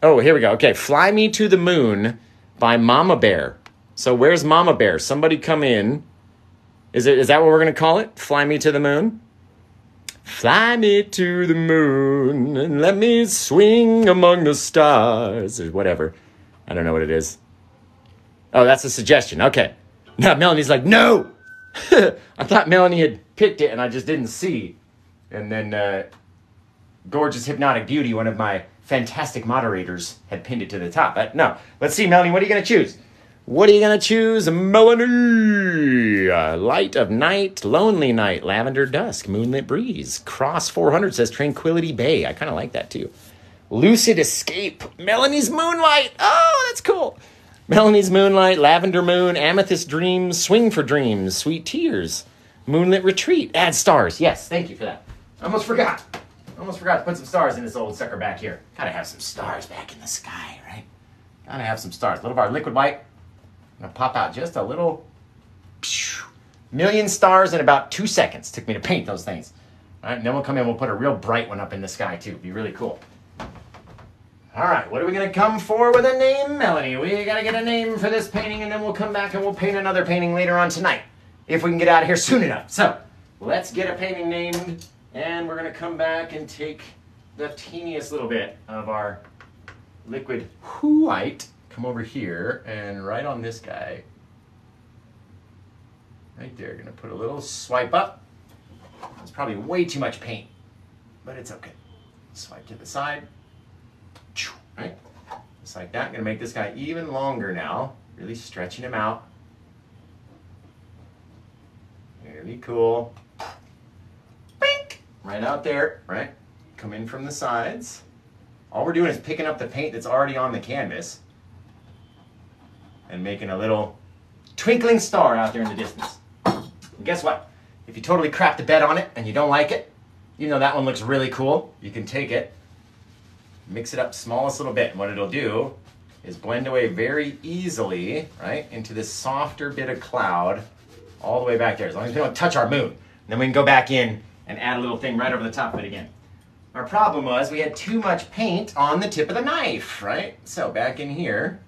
Oh, here we go. Okay. Fly Me to the Moon by Mama Bear. So where's Mama Bear? Somebody come in. Is that what we're going to call it? Fly Me to the Moon? Fly me to the moon and let me swing among the stars or whatever. I don't know what it is. Oh, that's a suggestion. Okay. Now Melanie's like, no. I thought Melanie had picked it and I just didn't see. And then Gorgeous Hypnotic Beauty, one of my fantastic moderators, had pinned it to the top. But no. Let's see, Melanie, what are you going to choose? What are you going to choose, Melanie? Light of Night, Lonely Night, Lavender Dusk, Moonlit Breeze. Cross 400 says Tranquility Bay. I kind of like that, too. Lucid Escape, Melanie's Moonlight. Oh, that's cool. Melanie's Moonlight, Lavender Moon, Amethyst Dreams, Swing for Dreams, Sweet Tears, Moonlit Retreat. Add stars. Yes, thank you for that. I almost forgot to put some stars in this old sucker back here. Gotta have some stars back in the sky, right? Gotta have some stars. A little of our liquid white. I'm gonna pop out just a little million stars in about 2 seconds. Took me to paint those things. All right, and then we'll come in, we'll put a real bright one up in the sky too. Be really cool. All right, what are we gonna come for with a name, Melanie? We gotta get a name for this painting and then we'll come back and we'll paint another painting later on tonight. If we can get out of here soon enough. So, let's get a painting named and we're gonna come back and take the teeniest little bit of our liquid white. Come over here and right on this guy, right there, gonna put a little swipe up. It's probably way too much paint, but it's okay. Swipe to the side, right? Just like that. Gonna make this guy even longer now, really stretching him out. Really cool. Bink! Right out there, right? Come in from the sides. All we're doing is picking up the paint that's already on the canvas and making a little twinkling star out there in the distance. And guess what? If you totally crap the bed on it and you don't like it, even though that one looks really cool, you can take it, mix it up smallest little bit, and what it'll do is blend away very easily, right, into this softer bit of cloud all the way back there, as long as we don't touch our moon. And then we can go back in and add a little thing right over the top of it again. Our problem was we had too much paint on the tip of the knife, right? So back in here,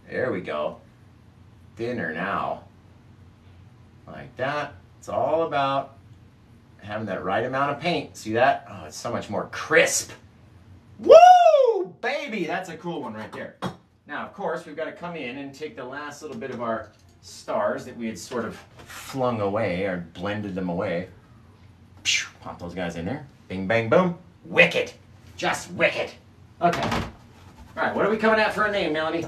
there we go. Thinner now. Like that. It's all about having that right amount of paint. See that? Oh, it's so much more crisp. Woo! Baby! That's a cool one right there. Now, of course, we've got to come in and take the last little bit of our stars that we had sort of flung away or blended them away. Pop those guys in there. Bing, bang, boom. Wicked. Just wicked. Okay. All right, what are we coming at for a name, Melanie?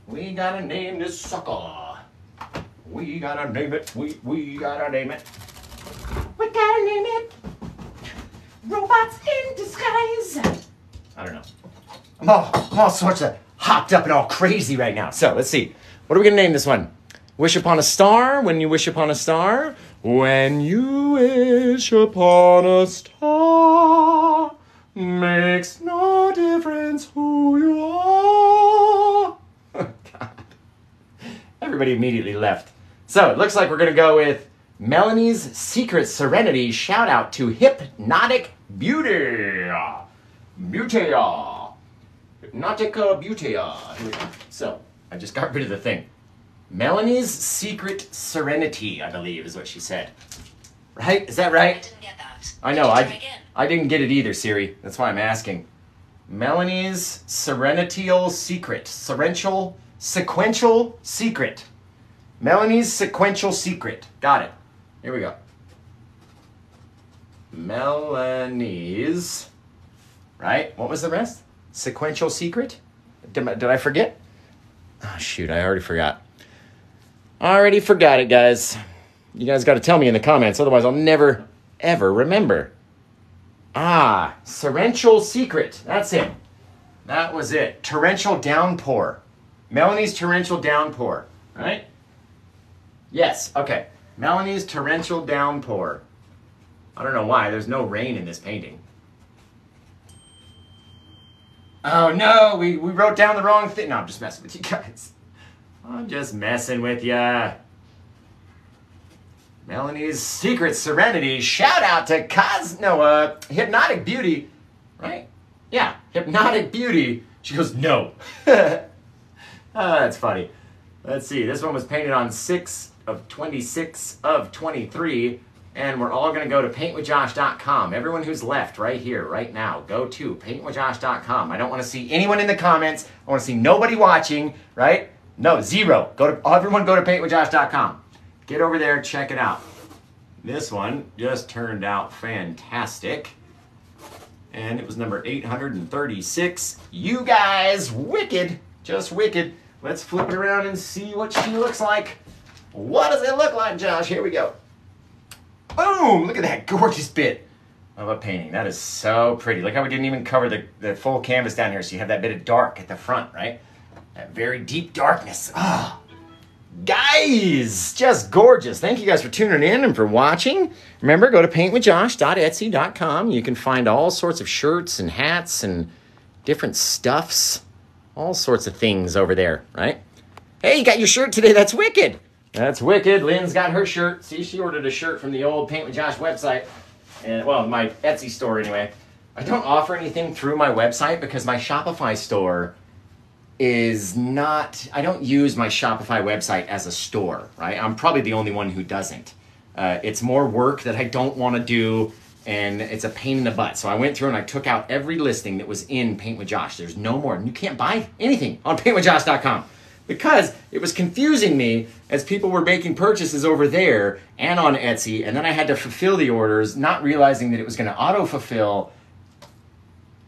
We gotta name this sucker. We gotta name it. We gotta name it. We gotta name it. Robots in disguise. I don't know. I'm all sorts of hopped up and all crazy right now. So let's see. What are we gonna name this one? Wish upon a star. When you wish upon a star. When you wish upon a star. Makes no difference who you are. God. Everybody immediately left. So it looks like we're going to go with Melanie's Secret Serenity. Shout out to Hypnotic Beauty. Beautea. Hypnotica Beautea. Here we go. So I just got rid of the thing. Melanie's Secret Serenity, I believe, is what she said. Right? Is that right? I didn't get that. I know. I didn't get it either, Siri. That's why I'm asking. Melanie's Serenitial Secret. Sequential Secret. Melanie's Sequential Secret. Got it. Here we go. Melanie's. Right? What was the rest? Sequential secret? Did I forget? Oh, shoot, I already forgot. Already forgot it, guys. You guys got to tell me in the comments, otherwise I'll never, ever remember. Torrential secret. That's it. That was it. Torrential downpour. Melanie's torrential downpour, right? Yes, okay. Melanie's torrential downpour. I don't know why. There's no rain in this painting. Oh, no. We wrote down the wrong thing. No, I'm just messing with you guys. I'm just messing with ya. Melanie's Secret Serenity. Shout out to Hypnotic Beauty. Right? Yeah, Hypnotic Beauty. She goes, no. That's funny. Let's see. This one was painted on 6/26/23. And we're all going to go to paintwithjosh.com. Everyone who's left right here, right now, go to paintwithjosh.com. I don't want to see anyone in the comments. I want to see nobody watching, right? No, zero. Everyone go to paintwithjosh.com. Get over there, check it out. This one just turned out fantastic. And it was number 836. You guys, wicked. Just wicked. Let's flip it around and see what she looks like. What does it look like, Josh? Here we go. Boom! Look at that gorgeous bit of a painting. That is so pretty. Look how we didn't even cover the full canvas down here, so you have that bit of dark at the front, right? That very deep darkness. Ah, guys, just gorgeous. Thank you guys for tuning in and for watching. Remember, go to paintwithjosh.etsy.com. You can find all sorts of shirts and hats and different stuffs. All sorts of things over there, right? Hey, you got your shirt today. That's wicked. That's wicked. Lynn's got her shirt. See, she ordered a shirt from the old Paint with Josh website. And, well, my Etsy store anyway. I don't offer anything through my website because my Shopify store is not... I don't use my Shopify website as a store, right? I'm probably the only one who doesn't. It's more work that I don't want to do, and it's a pain in the butt. So I went through and I took out every listing that was in Paint with Josh. There's no more. You can't buy anything on paintwithjosh.com. Because it was confusing me as people were making purchases over there and on Etsy, and then I had to fulfill the orders, not realizing that it was going to auto-fulfill.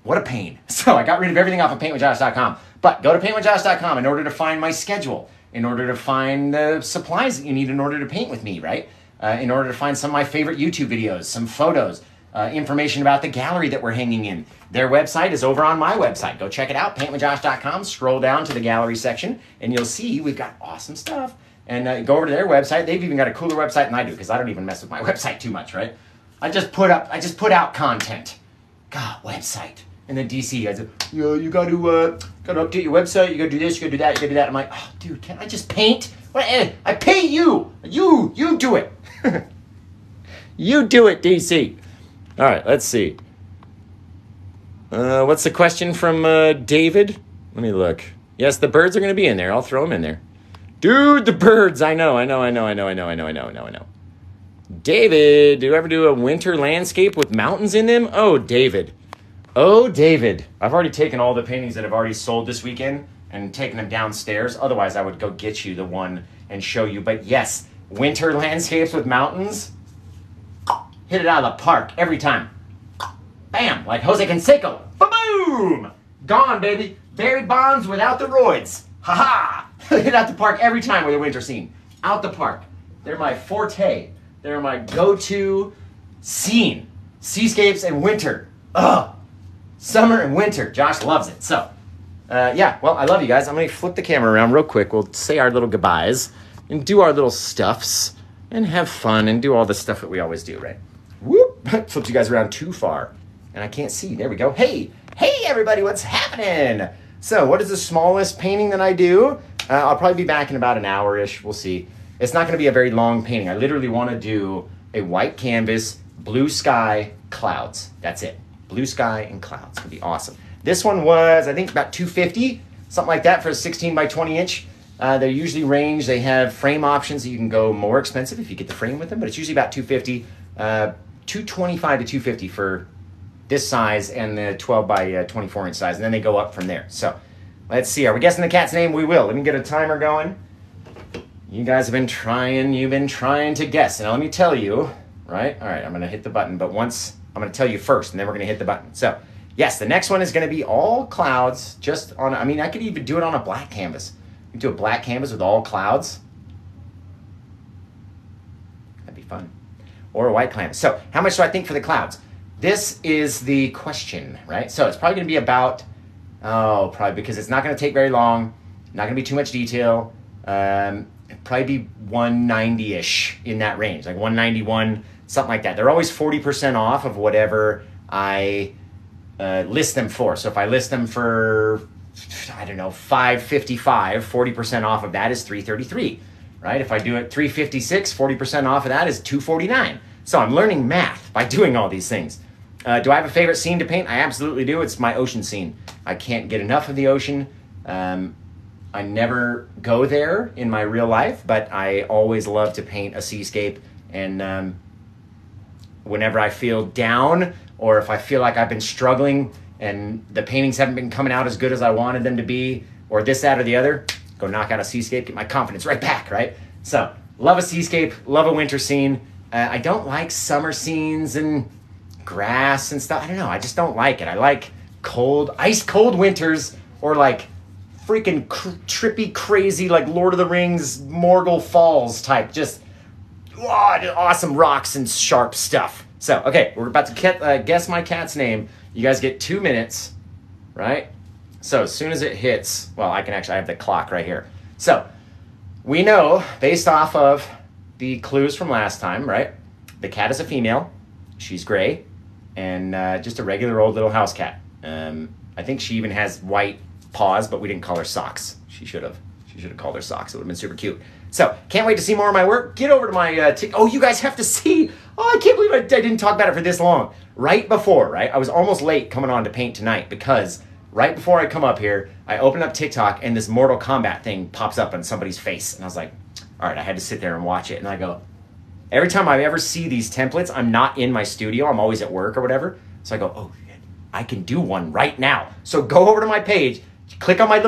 What a pain. So I got rid of everything off of paintwithjosh.com. But go to paintwithjosh.com in order to find my schedule, in order to find the supplies that you need in order to paint with me, right? In order to find some of my favorite YouTube videos, some photos, information about the gallery that we're hanging in. Their website is over on my website. Go check it out, paintwithjosh.com. Scroll down to the gallery section, and you'll see we've got awesome stuff. And go over to their website. They've even got a cooler website than I do, because I don't even mess with my website too much, right? I just put out content. God, website. And then DC guys, you got to update your website. You got to do this. You got to do that. You got to do that. I'm like, oh, dude, can't I just paint? I pay you. You do it. You do it, DC. All right, let's see. What's the question from David? Let me look. Yes, the birds are going to be in there. I'll throw them in there. Dude, the birds. I know. David, do you ever do a winter landscape with mountains in them? Oh, David. I've already taken all the paintings that have already sold this weekend and taken them downstairs. Otherwise, I would go get you the one and show you. But yes, winter landscapes with mountains. Hit it out of the park every time. Bam, like Jose Canseco. Ba-boom! Gone, baby. Barry Bonds without the roids. Ha-ha! Hit out the park every time with a winter scene. Out the park. They're my forte. They're my go-to scene. Seascapes and winter. Ugh. Summer and winter. Josh loves it. So, yeah, well, I love you guys. I'm going to flip the camera around real quick. We'll say our little goodbyes and do our little stuffs and have fun and do all the stuff that we always do, right? Whoop! Flipped you guys around too far. And I can't see. There we go. Hey, everybody, what's happening? So, what is the smallest painting that I do? I'll probably be back in about an hour-ish. We'll see. It's not going to be a very long painting. I literally want to do a white canvas, blue sky, clouds. That's it. Blue sky and clouds. It's going to be awesome. This one was, I think, about $250, something like that for a 16 by 20 inch. They usually range. They have frame options that you can go more expensive if you get the frame with them, but it's usually about $250, $225 to $250 for this size and the 12 by 24 inch size, and then they go up from there. So let's see. Are we guessing the cat's name? We will. Let me get a timer going. You guys have been trying. You've been trying to guess. And let me tell you, right? All right, I'm going to hit the button, but once I'm going to tell you first, and then we're going to hit the button. So yes, the next one is going to be all clouds, just on, I mean, I could even do it on a black canvas. You can do a black canvas with all clouds. That'd be fun. Or a white canvas. So how much do I think for the clouds? This is the question, right? So it's probably going to be about, probably because it's not going to take very long, not going to be too much detail. It'd probably be 190-ish in that range, like 191, something like that. They're always 40% off of whatever I list them for. So if I list them for, I don't know, $555, 40% off of that is $333, right? If I do it $356, 40% off of that is $249. So I'm learning math by doing all these things. Do I have a favorite scene to paint? I absolutely do. It's my ocean scene. I can't get enough of the ocean. I never go there in my real life, but I always love to paint a seascape. And whenever I feel down, or if I feel like I've been struggling and the paintings haven't been coming out as good as I wanted them to be, or this, that, or the other, go knock out a seascape, get my confidence right back, right? So, love a seascape, love a winter scene. I don't like summer scenes and grass and stuff. I don't know, I just don't like it. I like cold, ice cold winters, or like freaking trippy, crazy, like Lord of the Rings, Morgul Falls type, just awesome rocks and sharp stuff. So, okay, we're about to guess my cat's name. You guys get 2 minutes, right? So as soon as it hits, well, I have the clock right here. So we know, based off of the clues from last time, right? The cat is a female. She's gray and just a regular old little house cat. I think she even has white paws, but we didn't call her socks. She should have called her socks. It would have been super cute. So, can't wait to see more of my work. Get over to my oh, you guys have to see. Oh, I can't believe I didn't talk about it for this long. Right before, right? I was almost late coming on to paint tonight because right before I come up here, I open up TikTok and this Mortal Kombat thing pops up on somebody's face. And I was like, all right, I had to sit there and watch it. And I go, every time I ever see these templates, I'm not in my studio. I'm always at work or whatever. So I go, oh, shit, I can do one right now. So go over to my page, click on my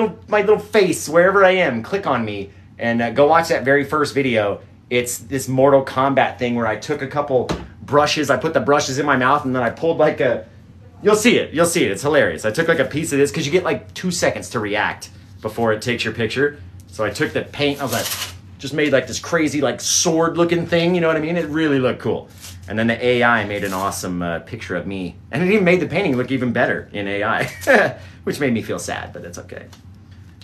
little face wherever I am, click on me, and go watch that very first video. It's this Mortal Kombat thing where I took a couple brushes, I put the brushes in my mouth, and then I pulled like a, you'll see it, it's hilarious. I took like a piece of this, because you get like 2 seconds to react before it takes your picture. So I took the paint, I was like, just made like this crazy like sword looking thing, you know what I mean? It really looked cool. And then the AI made an awesome picture of me. And it even made the painting look even better in AI, which made me feel sad, but that's okay.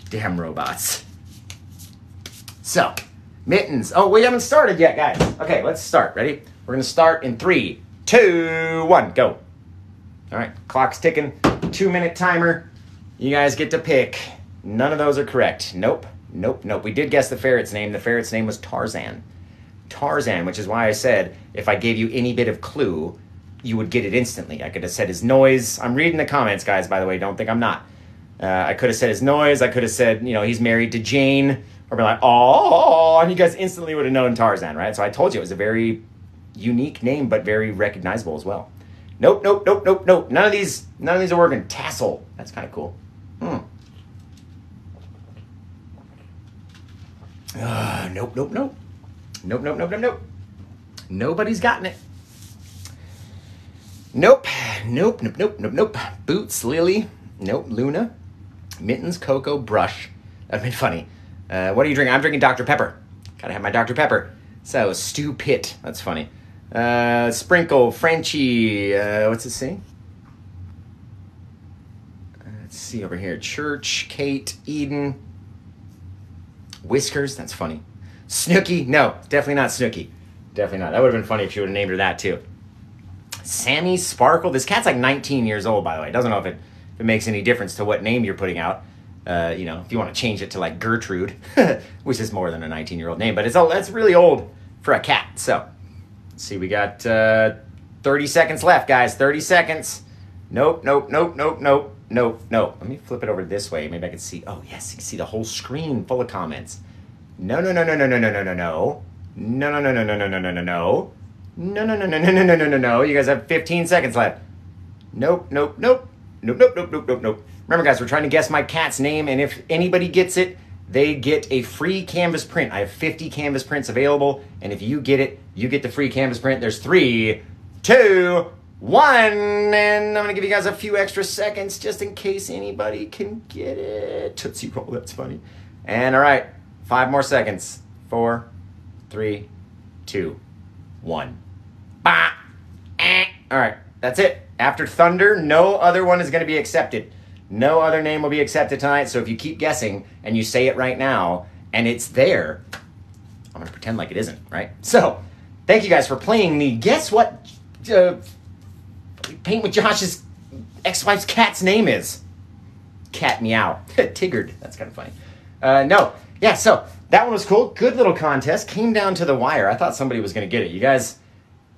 Damn robots. So, mittens. Oh, we haven't started yet, guys. Okay, let's start. Ready? We're gonna start in 3, 2, 1, go. All right, clock's ticking. 2-minute timer. You guys get to pick. None of those are correct. Nope, nope, nope. We did guess the ferret's name. The ferret's name was Tarzan. Tarzan, which is why I said if I gave you any bit of clue, you would get it instantly. I could have said his noise. I'm reading the comments, guys, by the way. Don't think I'm not. I could have said his noise. I could have said, you know, he's married to Jane. Or be like, oh, and you guys instantly would have known Tarzan, right? So I told you it was a very unique name, but very recognizable as well. Nope, nope, nope, nope, nope. None of these are working. Tassel. That's kind of cool. Nope, nope, nope. Nope, nope, nope, nope, nope. Nobody's gotten it. Nope, nope, nope, nope, nope, nope. Boots, Lily. Nope, Luna. Mittens, Coco, Brush. That'd been funny. What are you drinking? I'm drinking Dr. Pepper. Gotta have my Dr. Pepper. So, Stu Pitt. That's funny. Sprinkle, Frenchie. What's it say? Let's see over here. Church, Kate, Eden. Whiskers. That's funny. Snooky. No, definitely not Snooky. Definitely not. That would have been funny if you would have named her that too. Sammy Sparkle. This cat's like 19 years old, by the way. Doesn't know if it makes any difference to what name you're putting out. You know, if you want to change it to like Gertrude, which is more than a 19-year-old name, but that's really old for a cat. So, let's see, we got 30 seconds left, guys. 30 seconds. Nope, nope, nope, nope, nope, nope, nope. Let me flip it over this way. Maybe I can see. Oh, yes, you can see the whole screen full of comments. No, no, no, no, no, no, no, no, no, no. No, no, no, no, no, no, no, no, no, no. No, no, no, no, no, no, no, no, no, no. You guys have 15 seconds left. Nope, nope, nope. Nope, nope, nope, nope, nope, nope. Remember, guys, we're trying to guess my cat's name, and if anybody gets it, they get a free canvas print. I have 50 canvas prints available, and if you get it, you get the free canvas print. There's 3, 2, 1. And I'm going to give you guys a few extra seconds just in case anybody can get it. Tootsie Roll, that's funny. And all right, 5 more seconds. 4, 3, 2, 1. Bah! All right, that's it. After Thunder, no other one is going to be accepted. No other name will be accepted tonight. So if you keep guessing and you say it right now and it's there, I'm going to pretend like it isn't, right? So thank you guys for playing the Guess What Paint with Josh's ex-wife's cat's name is. Cat Meow. Tiggered. That's kind of funny. No. Yeah, so that one was cool. Good little contest. Came down to the wire. I thought somebody was going to get it. You guys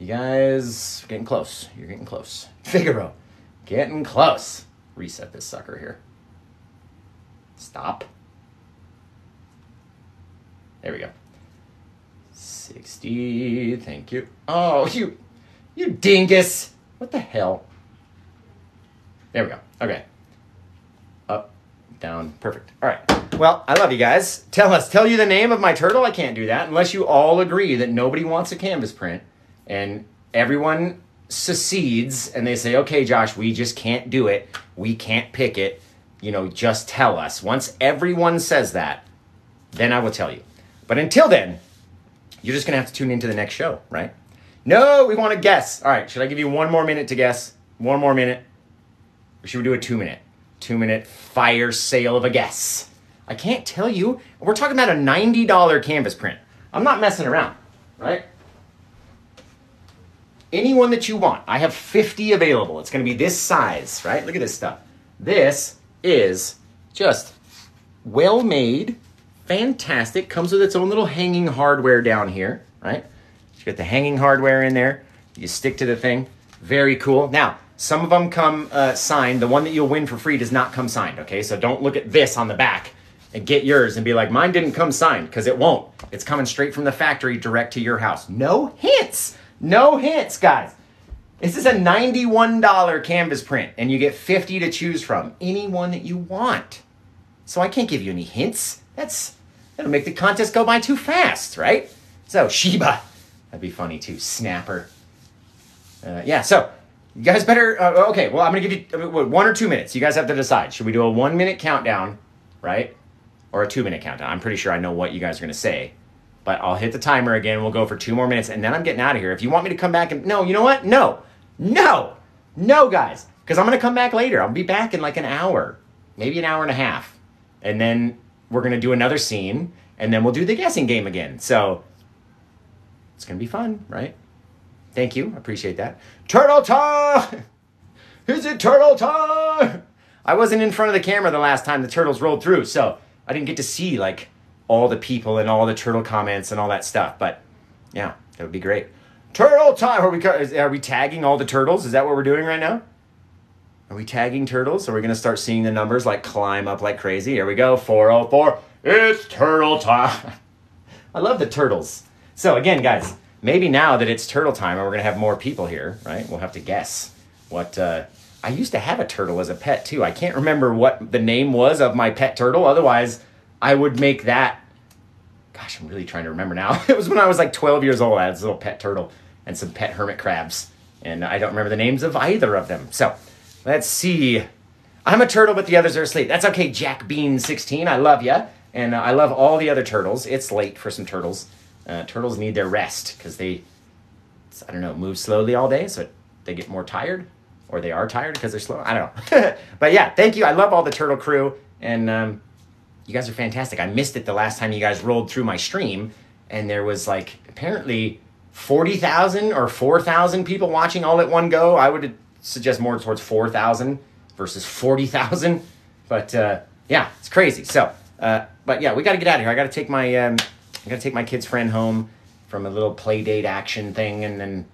are getting close. You're getting close. Figaro. Getting close. Reset this sucker here. Stop. There we go. 60. Thank you. Oh, you dingus. What the hell? There we go. Okay. Up, down. Perfect. All right. Well, I love you guys. Tell you the name of my turtle? I can't do that unless you all agree that nobody wants a canvas print and everyone secedes and they say, okay, Josh, we just can't do it. We can't pick it. Just tell us. Once everyone says that, then I will tell you. But until then, you're just going to have to tune into the next show, right? No, we want to guess. All right, should I give you 1 more minute to guess? 1 more minute? Or should we do a 2-minute? 2-minute fire sale of a guess. I can't tell you. We're talking about a $90 canvas print. I'm not messing around, right? Anyone that you want. I have 50 available. It's going to be this size, right? Look at this stuff. This is just well-made, fantastic. Comes with its own little hanging hardware down here, right? You get the hanging hardware in there. You stick to the thing. Very cool. Now, some of them come signed. The one that you'll win for free does not come signed, okay? So don't look at this on the back and get yours and be like, mine didn't come signed, because it won't. It's coming straight from the factory direct to your house. No hints. No hints, guys. This is a $91 canvas print, and you get 50 to choose from. Any one that you want. So I can't give you any hints. That'll make the contest go by too fast, right? So, Sheba. That'd be funny, too. Snapper. Yeah, so you guys better... okay, well, I'm going to give you 1 or 2 minutes. You guys have to decide. Should we do a 1-minute countdown, right? Or a 2-minute countdown? I'm pretty sure I know what you guys are going to say. But I'll hit the timer again. We'll go for 2 more minutes, and then I'm getting out of here. If you want me to come back and... No, you know what? No, guys. Because I'm going to come back later. I'll be back in like an hour. Maybe an hour and a half. And then we're going to do another scene, and then we'll do the guessing game again. So it's going to be fun, right? Thank you. I appreciate that. Turtle time! Is it turtle time? I wasn't in front of the camera the last time the turtles rolled through, so I didn't get to see, like, all the people and all the turtle comments and all that stuff. But, yeah, that would be great. Turtle time! Are we tagging all the turtles? Is that what we're doing right now? Are we tagging turtles? Are we going to start seeing the numbers, like, climb up like crazy? Here we go. 404. It's turtle time. I love the turtles. So, again, guys, maybe now that it's turtle time and we're going to have more people here, right? We'll have to guess what... I used to have a turtle as a pet, too. I can't remember what the name was of my pet turtle. Otherwise, I would make that... Gosh, I'm really trying to remember now. It was when I was like 12 years old. I had this little pet turtle and some pet hermit crabs. And I don't remember the names of either of them. So, let's see. I'm a turtle, but the others are asleep. That's okay, Jack Bean 16. I love ya. And I love all the other turtles. It's late for some turtles. Turtles need their rest because they, I don't know, move slowly all day. So they get more tired. Or they are tired because they're slow. I don't know. But yeah, thank you. I love all the turtle crew. And you guys are fantastic. I missed it the last time you guys rolled through my stream. And there was like apparently 40,000 or 4,000 people watching all at one go. I would suggest more towards 4,000 versus 40,000. But yeah, it's crazy. So, but yeah, we got to get out of here. I got to take my kid's friend home from a little play date action thing, and then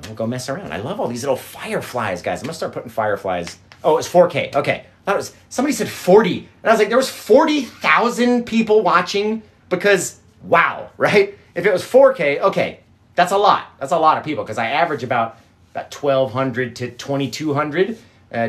we'll go mess around. I love all these little fireflies, guys. I'm gonna start putting fireflies. Oh, it's 4K. Okay, I thought it was somebody said 40, and I was like, there was 40,000 people watching because wow, right? If it was 4K, okay, that's a lot. That's a lot of people because I average about 1,200 to 2,200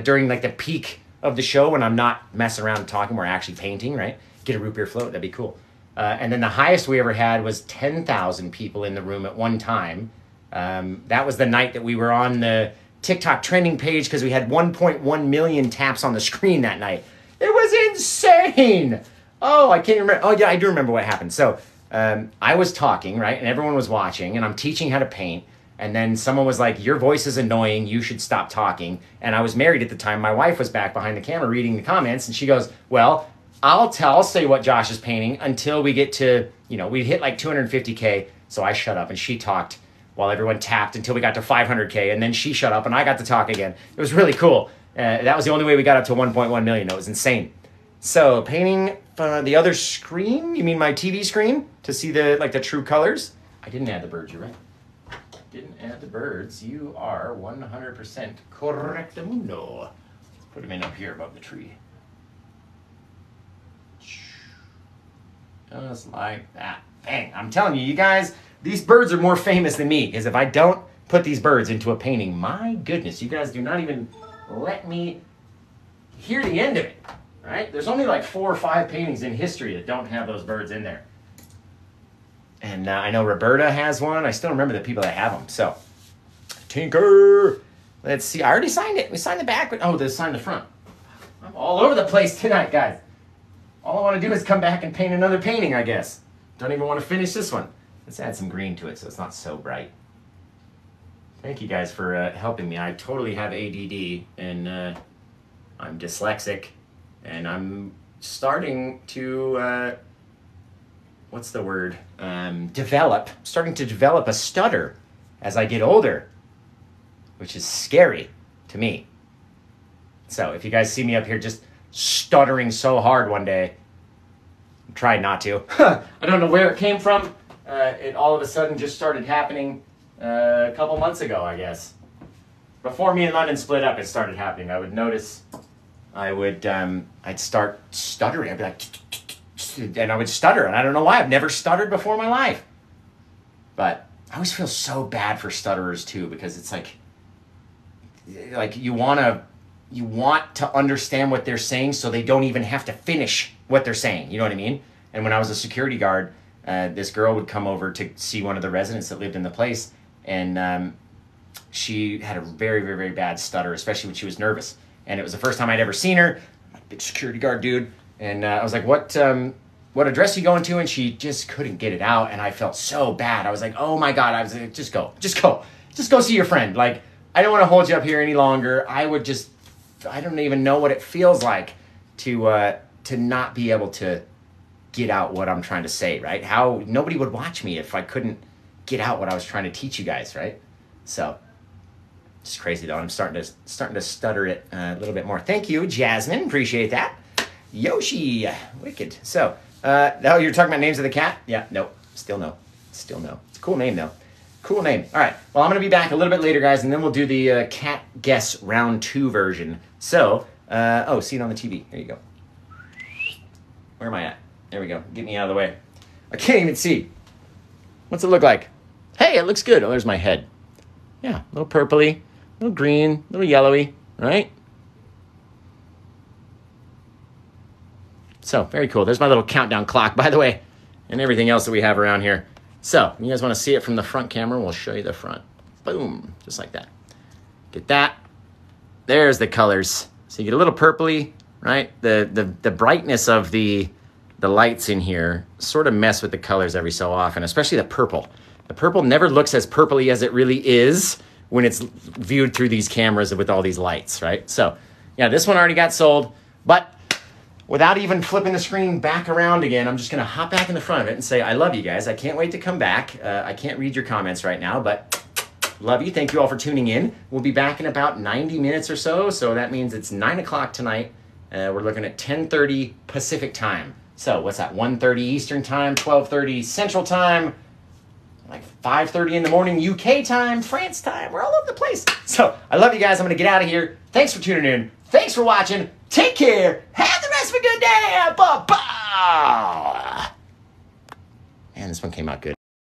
during like the peak of the show when I'm not messing around and talking. We're actually painting, right? Get a root beer float. That'd be cool. And then the highest we ever had was 10,000 people in the room at one time. That was the night that we were on the TikTok trending page because we had 1.1 million taps on the screen that night. It was insane. Oh, I can't remember. Oh, yeah, I do remember what happened. So I was talking, right? And everyone was watching, and I'm teaching how to paint. And then someone was like, your voice is annoying. You should stop talking. And I was married at the time. My wife was back behind the camera reading the comments. And she goes, well, I'll say what Josh is painting until we get to, we hit like 250K. So I shut up and she talked while everyone tapped until we got to 500K. And then she shut up and I got to talk again. It was really cool. That was the only way we got up to 1.1 million. It was insane. So painting the other screen, you mean my TV screen to see the true colors? I didn't add the birds, you're right. Didn't add the birds. You are 100% correctamundo. Let's put them in up here above the tree. Just like that. Bang. I'm telling you, you guys, these birds are more famous than me, because if I don't put these birds into a painting, my goodness, you guys do not even let me hear the end of it, right? There's only like 4 or 5 paintings in history that don't have those birds in there. And I know Roberta has one. I still remember the people that have them. So, Tinker. Let's see. I already signed it. We signed the back. Oh, they signed the front. I'm all over the place tonight, guys. All I want to do is come back and paint another painting, I guess. Don't even want to finish this one. Let's add some green to it so it's not so bright. Thank you guys for helping me. I totally have ADD, and I'm dyslexic, and I'm starting to... what's the word? Starting to develop a stutter as I get older, which is scary to me. So if you guys see me up here just stuttering so hard one day, I'm trying not to. I don't know where it came from. It all of a sudden just started happening a couple months ago, I guess. Before me and London split up, it started happening. I would notice, I'd start stuttering. I'd be like, and I would stutter, and I don't know why. I've never stuttered before in my life. But I always feel so bad for stutterers too, because it's like you want to understand what they're saying so they don't even have to finish what they're saying. You know what I mean? And when I was a security guard, this girl would come over to see one of the residents that lived in the place, and she had a very, very, very bad stutter, especially when she was nervous. And it was the first time I'd ever seen her. I'm a big security guard dude. And I was like, what address are you going to? And she just couldn't get it out. And I felt so bad. I was like, oh my God. I was like, just go see your friend. Like, I don't want to hold you up here any longer. I don't even know what it feels like to not be able to get out what I'm trying to say, right? How nobody would watch me if I couldn't get out what I was trying to teach you guys, right? So it's crazy though. I'm starting to stutter it a little bit more. Thank you, Jasmine. Appreciate that. Yoshi, wicked. So, oh, you're talking about names of the cat? Yeah, no, still no. It's a cool name though. Cool name. All right, well, I'm going to be back a little bit later, guys, and then we'll do the cat guess round 2 version. So, oh, see it on the TV. There you go. Where am I at? There we go. Get me out of the way. I can't even see. What's it look like? Hey, it looks good. Oh, there's my head. Yeah, a little purpley, a little green, a little yellowy, right? So, very cool. There's my little countdown clock, by the way, and everything else that we have around here. So, you guys want to see it from the front camera? We'll show you the front. Boom, just like that. Get that. There's the colors. So you get a little purpley, right? The brightness of the lights in here sort of mess with the colors every so often, especially the purple. The purple never looks as purpley as it really is when it's viewed through these cameras with all these lights, right? So, yeah, this one already got sold, but without even flipping the screen back around again, I'm just going to hop back in the front of it and say, I love you guys. I can't wait to come back. I can't read your comments right now, but love you. Thank you all for tuning in. We'll be back in about 90 minutes or so. So that means it's 9 o'clock tonight. We're looking at 10:30 Pacific time. So what's that? 1:30 Eastern time, 12:30 Central time, like 5:30 in the morning UK time, France time. We're all over the place. So I love you guys. I'm going to get out of here. Thanks for tuning in. Thanks for watching. Take care. Have the rest of a good day. Bye-bye. Man, this one came out good.